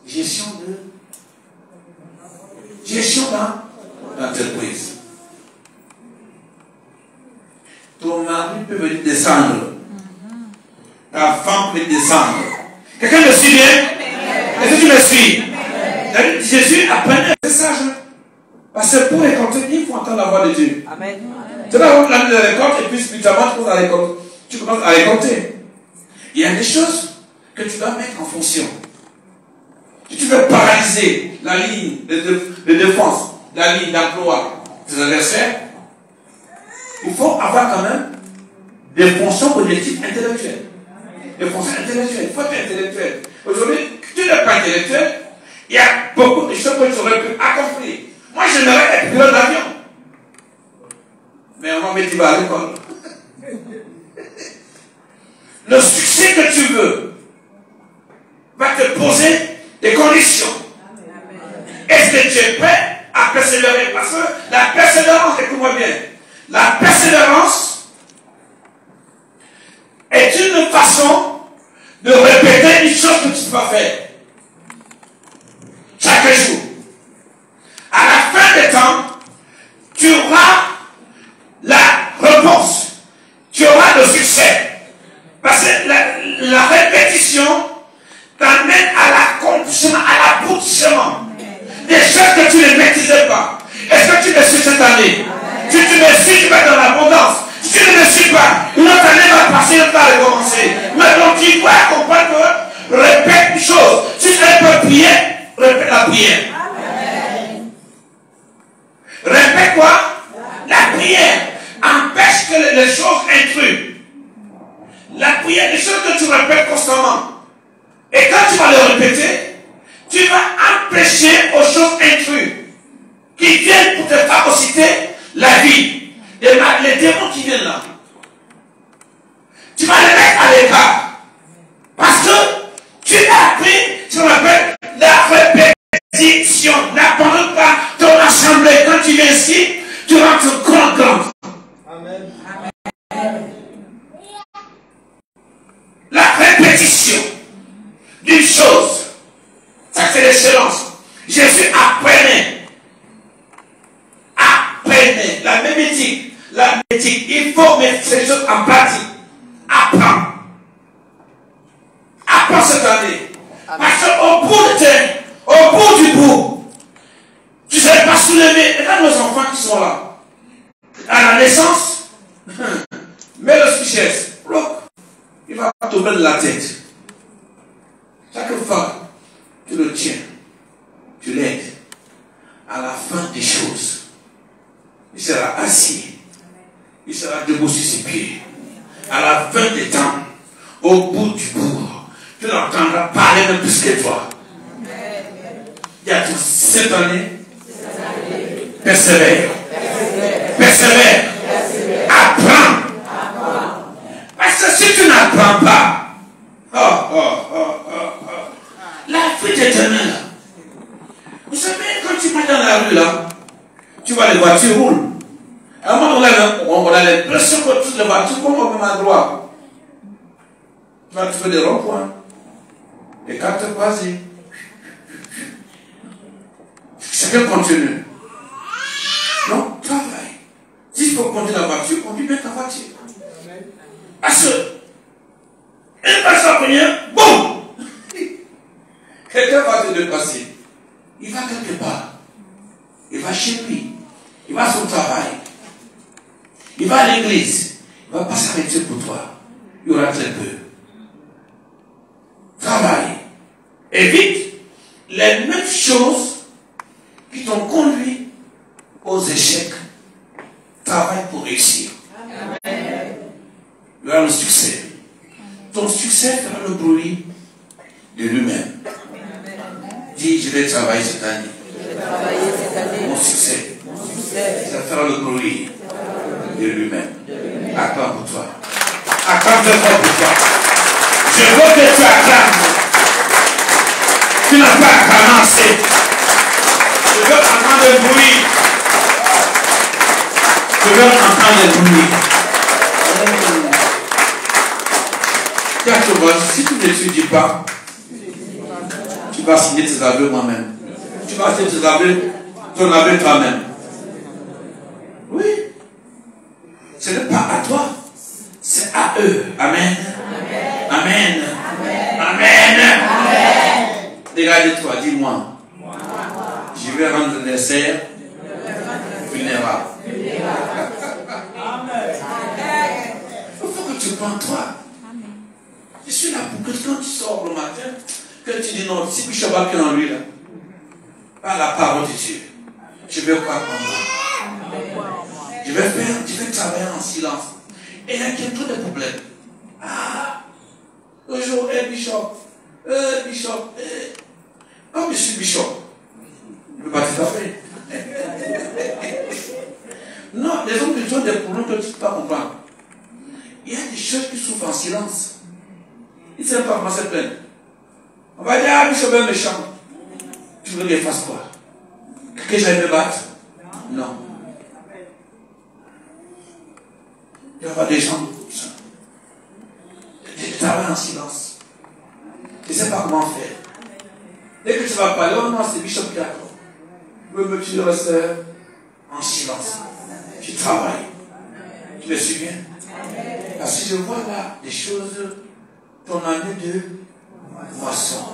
Gestion d'entreprise. Ton mari peut venir descendre. Ta femme peut descendre. Quelqu'un me suit bien? Est-ce que tu me suis? Jésus a pris un message. Parce que pour récolter, il faut entendre la voix de Dieu. Amen. Tu vas la récolte et puis spirituellement tu commences à récolter. Il y a des choses que tu dois mettre en fonction. Si tu veux paralyser la ligne de défense, la ligne d'emploi des adversaires, il faut avoir quand même des fonctions cognitives intellectuelles. Des fonctions intellectuelles. Il faut être intellectuel. Aujourd'hui, tu tu n'es pas intellectuel, il y a beaucoup de choses que tu aurais pu accomplir. Moi, j'aimerais être pilote d'avion. Mais on m'a dit, va à l'école. Le succès que tu veux va te poser des conditions. Est-ce que tu es prêt à persévérer? Parce que la persévérance, écoute-moi bien, la persévérance est une façon de répéter une chose que tu peux faire chaque jour. À la fin des temps, tu auras la réponse, tu auras le succès. Parce que la répétition t'amène à l'accomplissement, à l'aboutissement des choses que tu ne maîtrisais pas. Est-ce que tu me suis cette année? Si tu me suis, tu vas dans l'abondance. Si tu ne me suis pas, une autre année va passer, une autre va recommencer. Mais donc tu dois comprendre que répète une chose. Si tu peux prier, répète la prière. Répète quoi? La prière empêche que les choses intrusent. La prière, les choses que tu répètes constamment. Et quand tu vas le répéter, tu vas empêcher aux choses intruses qui viennent pour te phagocyter la vie. Les démons qui viennent là. Tu vas les mettre à l'écart. Parce que tu as appris ce qu'on appelle la répétition. N'abandonne pas ton assemblée. Quand tu viens ici, tu rentres grand. Amen. La répétition d'une chose, ça c'est l'excellence. Jésus apprenait. La même éthique. Il faut mettre ces choses en pratique. Apprends. Apprends cette année. Parce qu'au bout du bout, tu ne serais pas soulevé. Regarde nos enfants qui sont là. À la naissance, mets le sujet. Il va tomber de la tête. Chaque fois, tu le tiens. Tu l'aides. À la fin des choses, il sera assis. Il sera debout sur ses pieds. À la fin des temps, au bout du bout, tu l'entendras parler de plus que toi. Il y a toute cette année, persévère. Apprends. Parce que si tu n'apprends pas, la fuite éternelle. Vous savez, quand tu vas dans la rue là, tu vois les voitures roulent. À un moment on a l'impression que toutes les voitures vont au même endroit. Tu vas trouver des ronds-points, des cartes croisées. Chacun continue. Non, travaille. S'il faut conduire la voiture, conduis bien ta voiture. Parce que, une personne première, boum! Quelqu'un va te dépasser. Il va quelque part. Il va chez lui. Il va à son travail. Il va à l'église. Il ne va pas s'arrêter pour toi. Il y aura très peu. Travaille. Évite les mêmes choses qui t'ont conduit aux échecs. Travaille pour réussir. Amen. Il y aura le succès. Ton succès fera le bruit de lui-même. Dis, je vais travailler cette année. Mon succès. Ça fera le bruit de lui-même. Acclame pour toi. Acclame de toi pour toi. Je veux que tu acclames. Tu n'as pas à commencer. Je veux entendre le bruit. Je veux entendre le bruit. Si tu n'étudies pas, tu vas signer tes aveux moi-même. Tu vas signer tes aveux, ton aveu toi-même. Oui. Ce n'est pas à toi, c'est à eux. Amen. Amen. Amen. Regarde-toi, dis-moi. Je vais rendre les serres vulnérables. Il faut que tu prends toi. Je suis là pour que quand tu sors le matin, que tu dis non, si Bishop qui est en lui là, par la parole de Dieu, je vais croire en moi. Je vais travailler en silence. Et il y a trop de problèmes. Ah, le jour, Bishop, Comme je suis bishop, je ne peux pas te taper. Non, les hommes de Dieu ont des problèmes que tu ne peux pas comprendre. Il y a des choses qui souffrent en silence. Ils ne savent pas comment se plaindre. On va dire, ah, bishop est méchant. Tu veux qu'il fasse quoi? Que j'aille me battre? Non. Il y aura des gens qui travaillent en silence. Tu ne sais pas comment faire. Dès que tu vas parler, oh non, c'est bishop qui a tort. Mais tu restes en silence. Tu travailles. Tu me suis bien? Parce que je vois là des choses, ton année de moisson.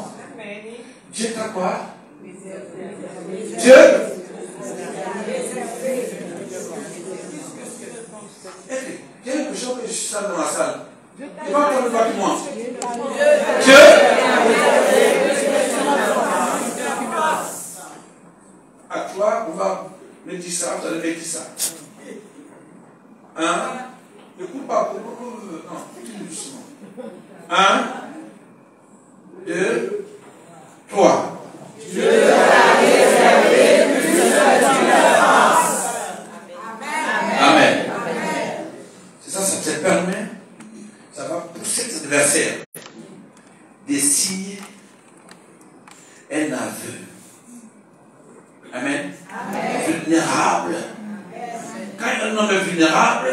Dieu t'a quoi? Dieu? Il y a quelque chose que je suis dans la salle. Il va entendre le bâtiment. Dieu? À toi, on va me dire ça, vous allez me dire ça. Hein? Ne coupe pas. Non, tout doucement. 1, 2, 3. Dieu a réservé plus de l'avance. Amen. C'est ça, ça te permet, ça va pousser cet adversaire d'essayer un aveu. Amen. Vulnérable. Quand un homme est vulnérable,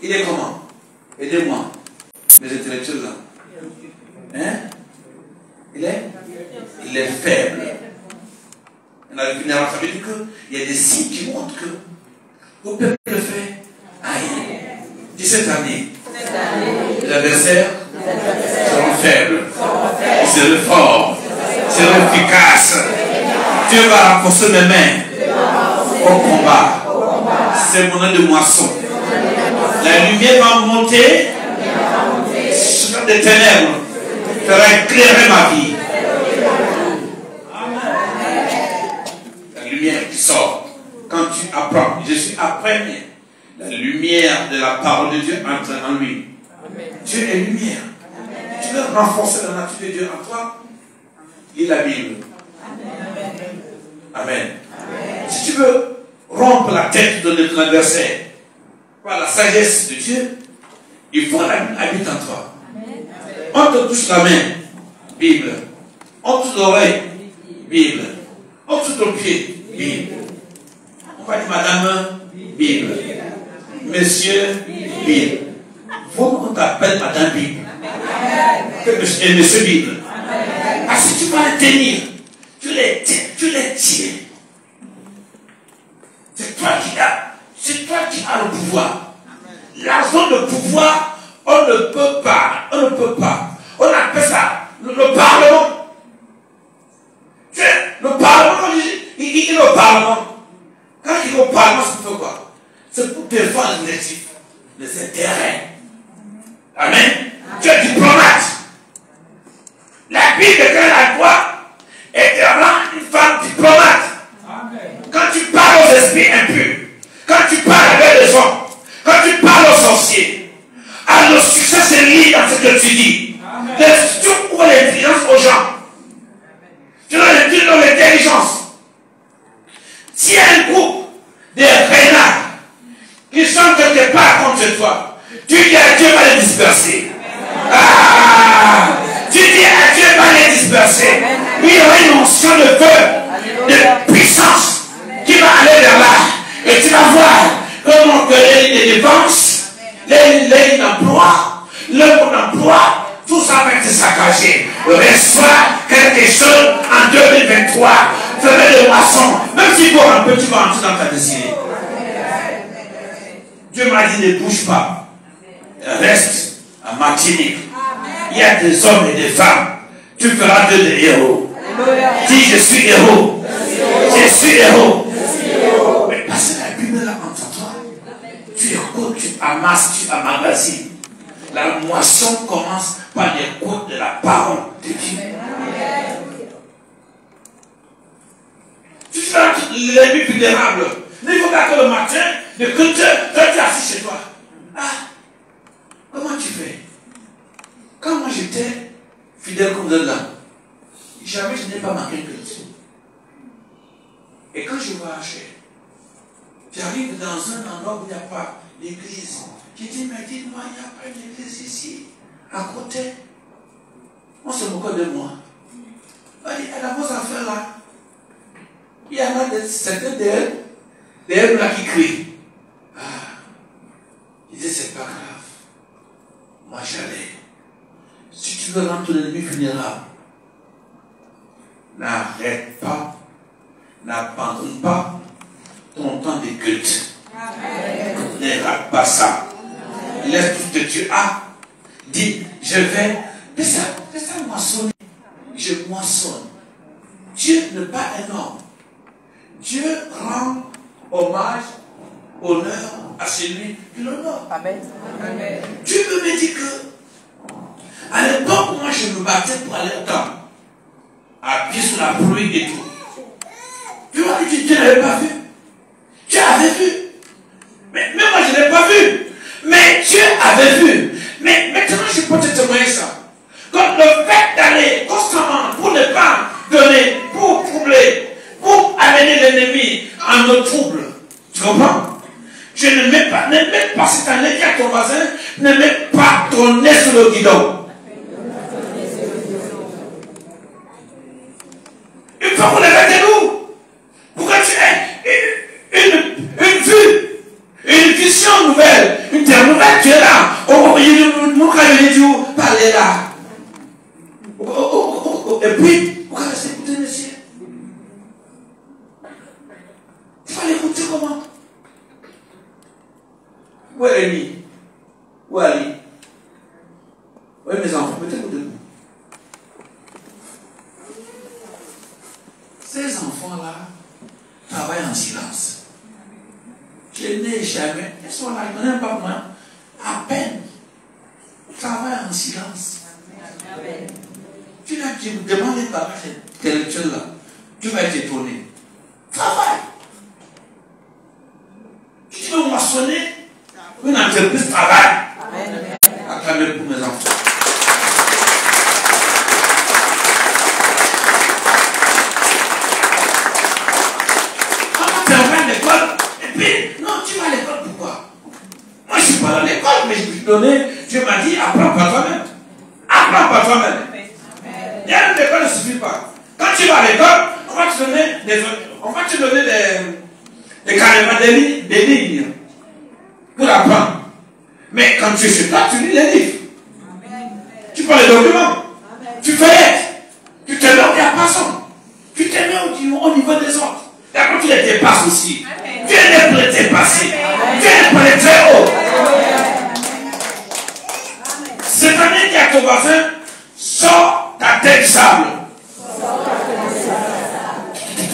il est comment? Aidez-moi. Les intellectuels là. Hein? Il est faible. La vulnérable, ça veut dire qu'il y a des signes qui montrent que vous pouvez le faire. Aïe. 17 années. Les adversaires seront faibles. Ils seront forts. Ils seront efficaces. Dieu va renforcer mes mains au combat. C'est mon année de moisson. La lumière va monter sur des ténèbres, fera éclairer ma vie. La lumière qui sort quand tu apprends. Je suis apprenant. La lumière de la parole de Dieu entre en lui. Dieu est lumière. Tu veux renforcer la nature de Dieu en toi? Lis la Bible. Amen. Si tu veux rompre la tête de ton adversaire par la sagesse de Dieu, il faut que la Bible habite en toi. On te touche la main, Bible. On touche l'oreille, Bible. On touche ton pied, Bible. On va dire madame, Bible. Monsieur, Bible. Faut qu'on t'appelle madame Bible. Et monsieur Bible. Parce que tu vas les tenir. Tu les tiens. C'est toi qui as le pouvoir. La zone de pouvoir, on ne peut pas. On appelle ça le Parlement. Le Parlement, il est au Parlement. Quand il est au Parlement, c'est pour quoi? C'est pour défendre les objectifs, les intérêts. Amen. Tu es diplomate. La Bible déclare la loi et te rend une femme diplomate. Quand tu parles aux esprits impurs, quand tu parles avec les hommes, quand tu parles aux sorciers, alors le succès se lie dans ce que tu dis. Tu ouvres l'intelligence aux gens. Tu donnes l'intelligence. S'il y a un groupe de renards qui sont quelque part contre toi, tu dis à Dieu va les disperser. Tu dis à Dieu va les disperser. Il y aura une onction de feu, de puissance qui va aller vers là. Et tu vas voir comment que les dépenses, les lignes d'emploi, le bon emploi, tout ça va être saccagé. Reçois quelque chose en 2023. Ferai de moisson. Même si pour un peu, tu vas entrer dans ta destinée. Dieu m'a dit ne bouge pas. Reste à Martinique. Il y a des hommes et des femmes. Tu feras d'eux des héros. Dis je suis héros. Je suis héros. Mais parce que la Bible là entre toi, tu écoutes, tu amasses, tu emmagasines. La moisson commence par l'écoute de la parole de Dieu. Tu fais les nuits vulnérables. Il faut que le matin, le culture, toi tu es assis chez toi. Ah, comment tu fais? Quand moi j'étais fidèle comme de là, jamais je n'ai pas manqué un culte. je voyageais, j'arrive dans un endroit où il n'y a pas d'église. J'ai dit, mais dites-moi, il n'y a pas d'église ici, à côté. On se moque de moi. Elle dit, elle a vos affaires là. Il y en a certains d'elles là qui crient. Ah. Il dit, c'est pas grave. Moi j'allais. Si tu veux rendre ton ennemi vulnérable, n'arrête pas, n'abandonne pas ton temps de culte. Ne rate pas ça. Laisse tout ce que tu as. Dis, je vais. Laisse ça moissonner. Je moissonne. Dieu n'est pas un homme. Dieu rend hommage, honneur à celui qui l'honore. Amen. Dieu me dit que, à l'époque où moi je me battais pour aller au temple, à pied sous la pluie et tout, tu vois que Dieu n'avait pas vu. Dieu avait vu. Mais moi je n'ai pas vu. Mais Dieu avait vu. Mais maintenant je peux te témoigner ça. Comme le fait d'aller constamment pour ne pas donner, pour troubler, pour amener l'ennemi en nos troubles. Tu comprends? Je ne mets pas cette année qui à ton voisin, ne mets pas ton nez sur le guidon. Il faut qu'on arrête nous. Pour que tu aies une vue, une vision nouvelle, une terre nouvelle, tu es là. Parler là. Et puis, vous allez écouter monsieur. Tu vas l'écouter comment? Où est Rémi? Où est Ali? Où est mes enfants? Mettez-vous debout. Ces enfants-là travaillent en silence. Je n'ai jamais. Ils sont là, ils n'ont pas moi. À peine. Ils travaillent en silence. Amen. Tu me demandes des paroles intellectuelles là. Tu vas être étonné. Travaille. Tu veux moissonner. Une entreprise travaille. Acclamez pour mes enfants. Tu vas à l'école. Et puis, non, tu vas à l'école pourquoi? Moi, je ne suis pas à l'école, mais je me suis donné. Dieu m'a dit, apprends par toi-même. Apprends par toi-même. Bien, l'école ne suffit pas. Quand tu vas à l'école, on va te donner des carréments, des lignes pour apprendre. Mais quand tu es chez toi, tu lis les livres. Tu prends les documents. Tu fais. Tu te mets au diapason. Tu te mets au niveau des autres. Et après, tu les dépasses aussi. Dieu n'est pour les dépasser. Dieu n'est pour les très haut. Cette année, qui a ton voisin, sors ta tête du sable.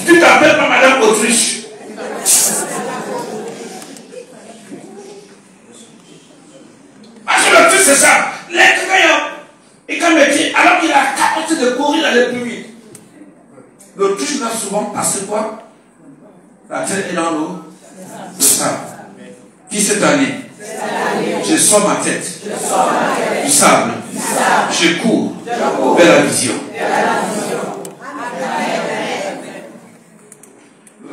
Tu t'appelles pas Madame Autriche. Parce que le truc, c'est ça. L'être gagnant. Et comme il dit, alors qu'il a la capacité de courir aller plus vite. L'Autriche n'a souvent passé quoi? La tête est dans l'eau. Le sable. Qui cette année? Je sors ma tête du sable. Je cours vers la vision.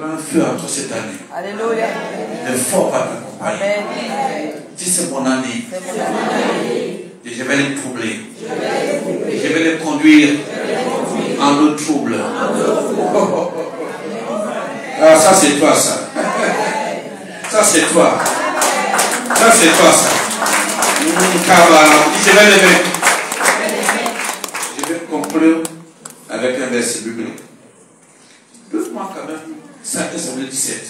Un feu à toi cette année. Alléluia. Le fort va t'accompagner. Si c'est mon année, je vais les troubler. Je vais les conduire en eau trouble. Ah, ça c'est toi ça. Ça c'est toi. Ça c'est toi ça. Je vais lever. Je vais conclure avec un verset biblique. Donne-moi quand même 5 Samuel 17.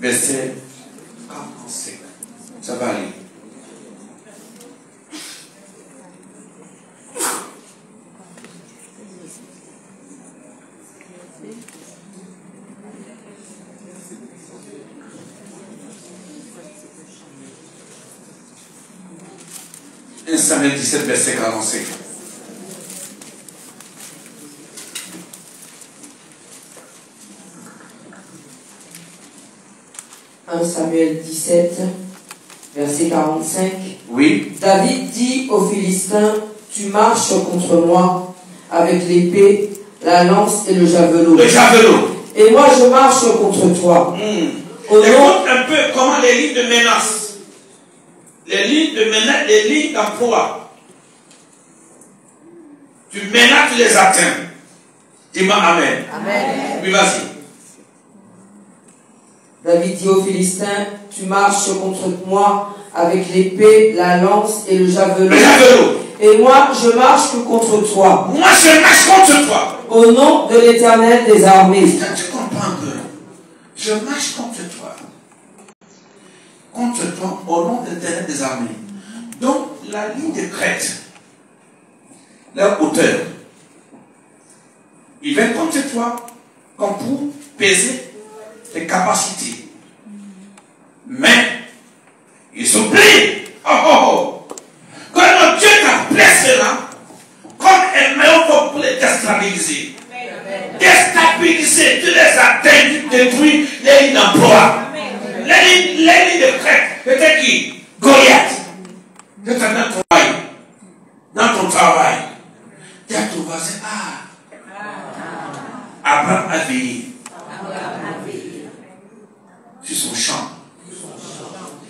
Verset 45. Ça va aller. Samuel 17, verset 45. Samuel 17, verset 45. Oui. David dit aux Philistins, tu marches contre moi avec l'épée, la lance et le javelot. Le javelot. Et moi, je marche contre toi. Au nom... Écoute un peu comment les lignes de menace, les lignes de menace, les lignes d'emploi. Tu menaces, tu les atteins. Dis-moi Amen. Amen. Oui, vas-y. David dit aux Philistins, tu marches contre moi avec l'épée, la lance et le javelot. Le javelot. Et moi, je marche que contre toi. Moi, je marche contre toi. Au nom de l'Éternel des armées. Tu comprends un peu. Je marche contre toi. Contre toi, au nom de l'Éternel des armées. Donc, la ligne de crête, leur hauteur, il vient contre toi comme pour peser tes capacités. Mais, ils oublient. Oh, oh, oh. Quand Dieu t'a placé là, comme un maillot pour les déstabiliser. Déstabiliser, tu les atteins, tu détruis les lignes d'emploi. Les lignes de crête. Peut-être qui? Goliath. Peut-être dans ton travail. Tu as ton voisin. Abraham a veillé sur son champ.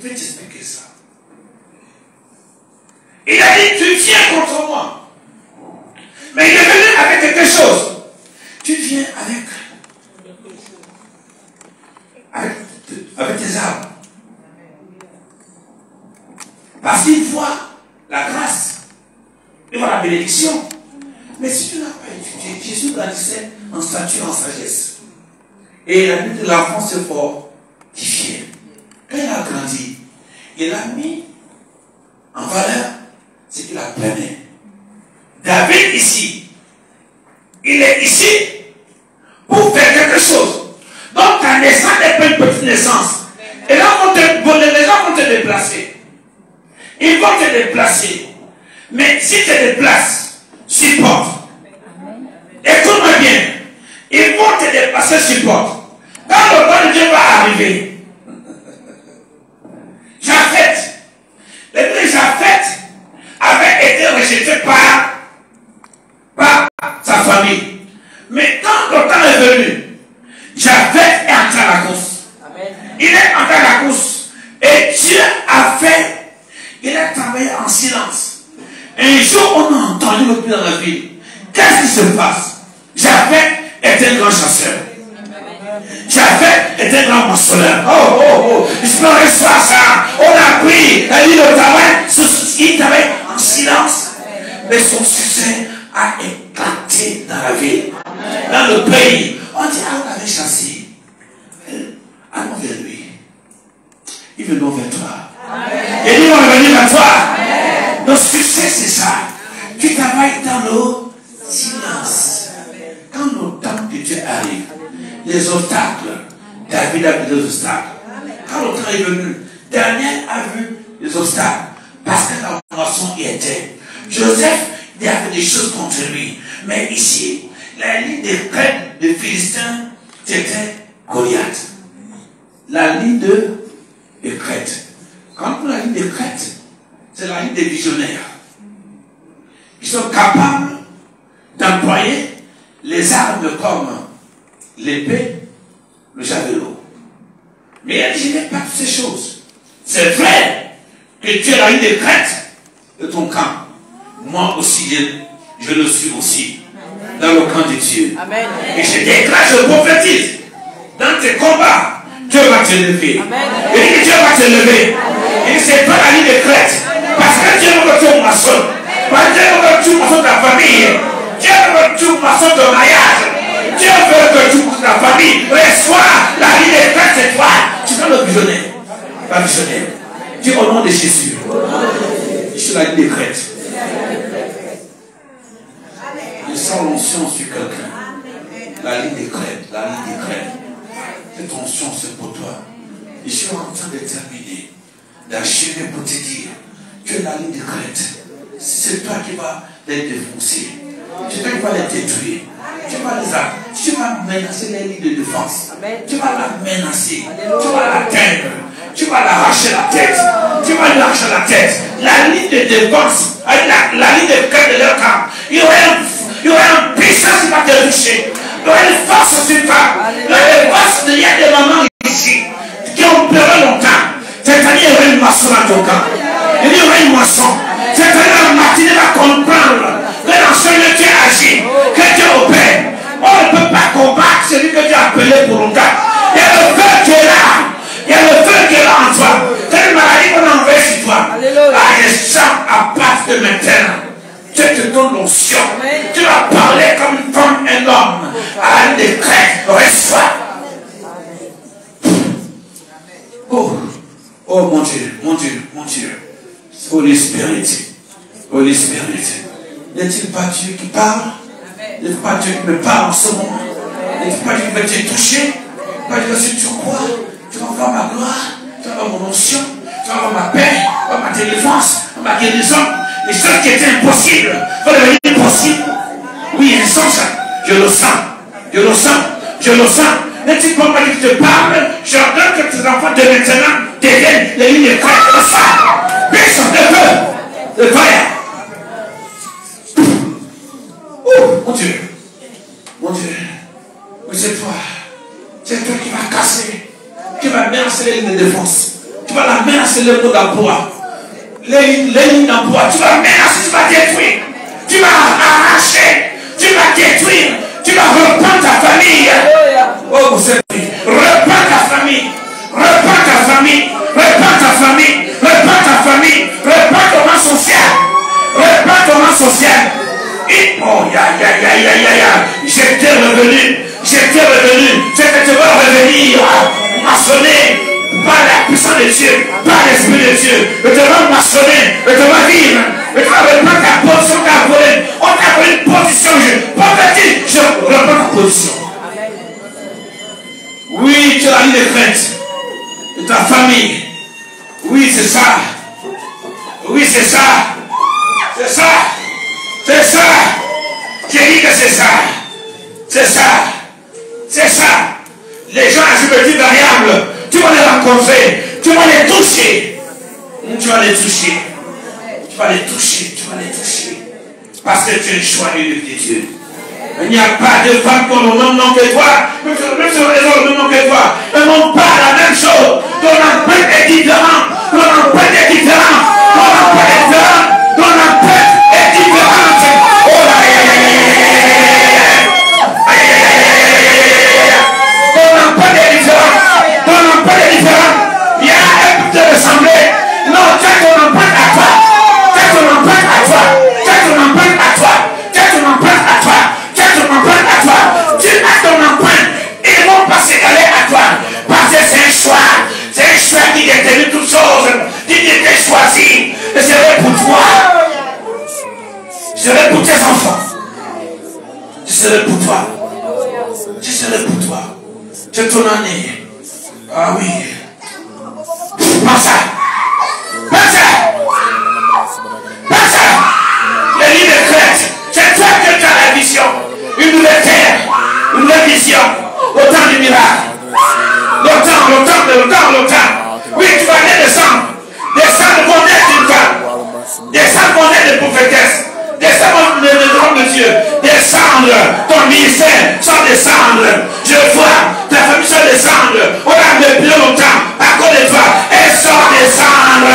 Je vais t'expliquer ça. Il a dit, tu viens contre moi. Mais il est venu avec quelque chose. Tu viens avec tes armes. Parce qu'il voit la grâce. Il voit la bénédiction. Mais si tu n'as pas étudié, Jésus grandissait en stature, en sagesse. Et il a mis de l'enfant se fortifier. Quand il a grandi, il a mis en valeur ce qu'il apprenait. David ici, il est ici pour faire quelque chose. Donc ta naissance n'est pas une petite naissance. Et là, les gens vont te déplacer. Ils vont te déplacer. Mais si tu te déplaces, supporte. Écoute-moi bien. Ils vont te déplacer, supporte. Quand le temps de Dieu va arriver, Japhet, l'église Japhet avait été rejeté par sa famille. Mais quand le temps est venu, Japhet est entré à la course. Amen. Il est entré à la course. Et Dieu a fait, il a travaillé en silence. Un jour, on a entendu le bruit dans la ville. Qu'est-ce qui se passe? Japhet est un grand chasseur. Japhet est un grand moissonneur. Oh, oh, oh. Il se peut recevoir ça. On a pris, il a dit le travail. Il travaille en silence. Mais son succès a éclaté dans la ville. Dans le pays. On dit, on avait chassé. Allons vers lui. Il veut nous vers toi. Et il va venir vers toi. Le succès, c'est ça. Tu travailles dans le silence. Quand le temps de Dieu arrive, les obstacles, David a vu les obstacles. Quand le temps est venu, Daniel a vu les obstacles. Parce que la moisson y était. Joseph, il y avait des choses contre lui. Mais ici, la ligne de crête des Philistins, c'était Goliath. La ligne de crête. Quand on a la ligne de crête, c'est la ligne des visionnaires. Ils sont capables d'employer les armes comme l'épée, le javelot. Mais elle dit, je n'ai pas toutes ces choses. C'est vrai que tu es la ligne de crête de ton camp. Moi aussi, je le suis aussi. Dans le camp de Dieu. Amen. Et je déclare, je prophétise. Dans tes combats, Dieu va te lever. Amen. Et dit que Dieu va te lever. Et c'est pas la ligne de crête. Parce que Dieu veut que tu maçonnes. Parce que Dieu veut que tu maçonnes ta famille. Dieu veut que tu maçonnes ton mariage. Dieu veut que tu maçonnes ta famille. Reçois la ligne de crête, c'est toi. Tu seras le visionnaire. Pas visionnaire. Dis au nom de Jésus. Je suis la ligne de crête. Je sens l'onction sur quelqu'un. La ligne de crête. La ligne de crête. Cette onction, c'est pour toi. Je suis en train de terminer. D'achever pour te dire que la ligne de crête, c'est toi qui vas les défoncer. C'est toi qui vas les détruire. Tu vas menacer les lignes de défense. Tu vas la menacer. Tu vas l'atteindre. Tu vas l'arracher la tête. Tu vas lui arracher la tête. La ligne de défense, la ligne de crête de leur camp, il y aura une puissance qui va te toucher. Il y aura une force sur toi. Il y aura une force. Il y a des mamans ici qui ont pleuré longtemps. Cette année, il y aura une moisson dans ton camp. Il y aura une moisson. Cette année, la matinée va comprendre que dans ce lieu, Dieu agit, que Dieu opère. On ne peut pas combattre celui que Dieu a appelé pour longtemps. Il y a le feu qui est là. Il y a le feu qui est là en toi. C'est une maladie qu'on a envoyée sur toi. Ah, les gens à partir de maintenant. Dieu te donne l'onction. Tu vas parler comme une femme, un homme. À un décret, reçois. Oh, oh mon Dieu, mon Dieu, mon Dieu. Holy Spirit. Holy Spirit. N'est-il pas Dieu qui parle? N'est-il pas Dieu qui me parle en ce moment? N'est-il pas Dieu qui veut te toucher? Pas Dieu que si tu crois, tu vas voir ma gloire, tu vas voir mon onction, tu vas voir ma paix, tu vas voir ma délivrance, ma guérison. Les choses qui étaient impossibles vont devenir possibles. Oui, ils sont ça. Je le sens. Je le sens. Je le sens. N'est-il pas moi qui te parle? J'ordonne que tes enfants de maintenant deviennent les lignes de crête de ça. Puissance de feu. De fire. Mon Dieu. Mon Dieu. Oui, c'est toi. C'est toi qui vas casser. Qui va menacer les lignes de défense. Tu vas la menacer les mots d'emploi. Les lignes d'emploi. Tu vas menacer, tu vas détruire. Tu vas arracher. Tu vas détruire. Tu vas reprendre ta famille. Oh, vous savez. Reprends ta famille. Reprends ta famille. Reprends ta famille. Reprends ta famille. Reprends ton rang social. Reprends ton rang social. Et, oh, j'étais revenu. J'étais revenu. C'est que tu vas revenir maçonner par la puissance de Dieu, par l'Esprit de Dieu. Et tu vas maçonner. Et tu vas vivre. Et tu vas reprendre ta position qu'a volée. On t'a volé une position. Je reprends ta position. Oui, tu as une défaite de ta famille. Oui, c'est ça. Oui, c'est ça. C'est ça. C'est ça. J'ai dit que c'est ça. C'est ça. C'est ça. Les gens à ce petit variable, tu vas les rencontrer. Tu vas les toucher. Tu vas les toucher. Tu vas les toucher. Tu vas les toucher. Parce que tu es choix unique de Dieu. Il n'y a pas de femmes qui ont le même nom que toi. Même si les ont le même nom que toi. Elles n'ont pas la même chose. Ton empreinte est différente. Ton empreinte est différente. Ton empreinte est différente. Ton empreinte est différente. Oh là là. Ton empreinte est différente. Ton empreinte est différente. Il y a un peu de ressembler. Non, tu as ton empreinte à toi. Tu as ton empreinte à toi. Tu as ton empreinte à toi. Tu as ton empreinte à toi. Tu as ton empreinte à toi. Tu as ton empreinte. Ils vont pas s'égaler à toi. Parce que c'est un choix. C'est un choix qui détermine toutes choses. Qui t'était choisi. Et c'est pour toi. Je serai pour tes enfants. Je serai pour toi. Je serai pour toi. C'est ton année. Ah oui. Pense ça. Pense ça. Pense ça. Les lignes de crête. C'est toi que tu as la vision. Une nouvelle terre. Une nouvelle vision. Autant de miracles. Longtemps. Oui, tu vas aller descendre. Descendre pour être une femme. Descendre pour être une prophétesse. Descendre le nom de Dieu. Descendre. Ton ministère sans descendre. Je vois ta famille sans descendre. On a depuis longtemps. À cause de toi. Elle sort descendre.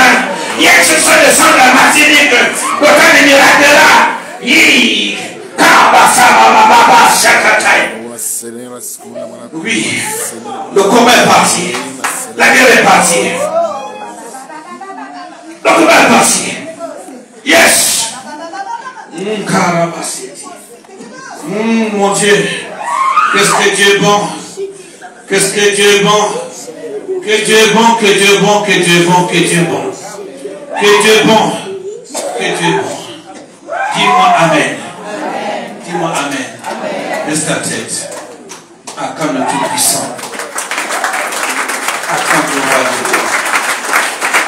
Hier, je sors descendre à Martinique. Autant de miracles là. Oui. Oui. Le combat est parti. La guerre est partie. Le combat est parti. Yes. Mon Dieu. Qu'est-ce que Dieu est bon. Qu'est-ce que Dieu est bon. Que Dieu est bon. Que Dieu est bon. Que Dieu est bon. Que Dieu est bon. Que Dieu est bon. Que Dieu est bon. Dis-moi Amen. Dis-moi Amen. Laisse ta tête. Acclame le Tout-Puissant. Acclame le roi de Dieu.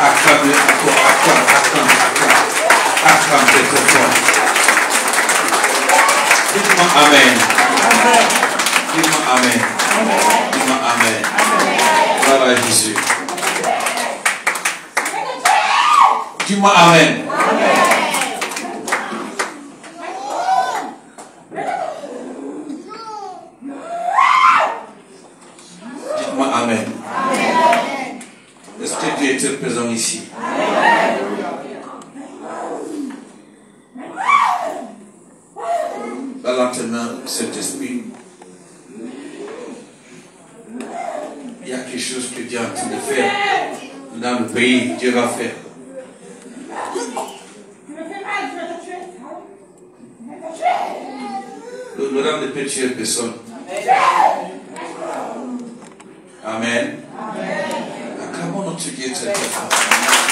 Acclame-le encore. Acclame. Acclame quelque fois. Dis-moi Amen. Dis-moi Amen. Dis-moi Amen. Gloire à Jésus. Dis-moi Amen. dans tes mains, Saint-Esprit. Il y a quelque chose que Dieu est en train de faire dans le pays. Dieu va faire. Le drame ne peut tuer personne. Amen. Acclamons notre Dieu très très fort.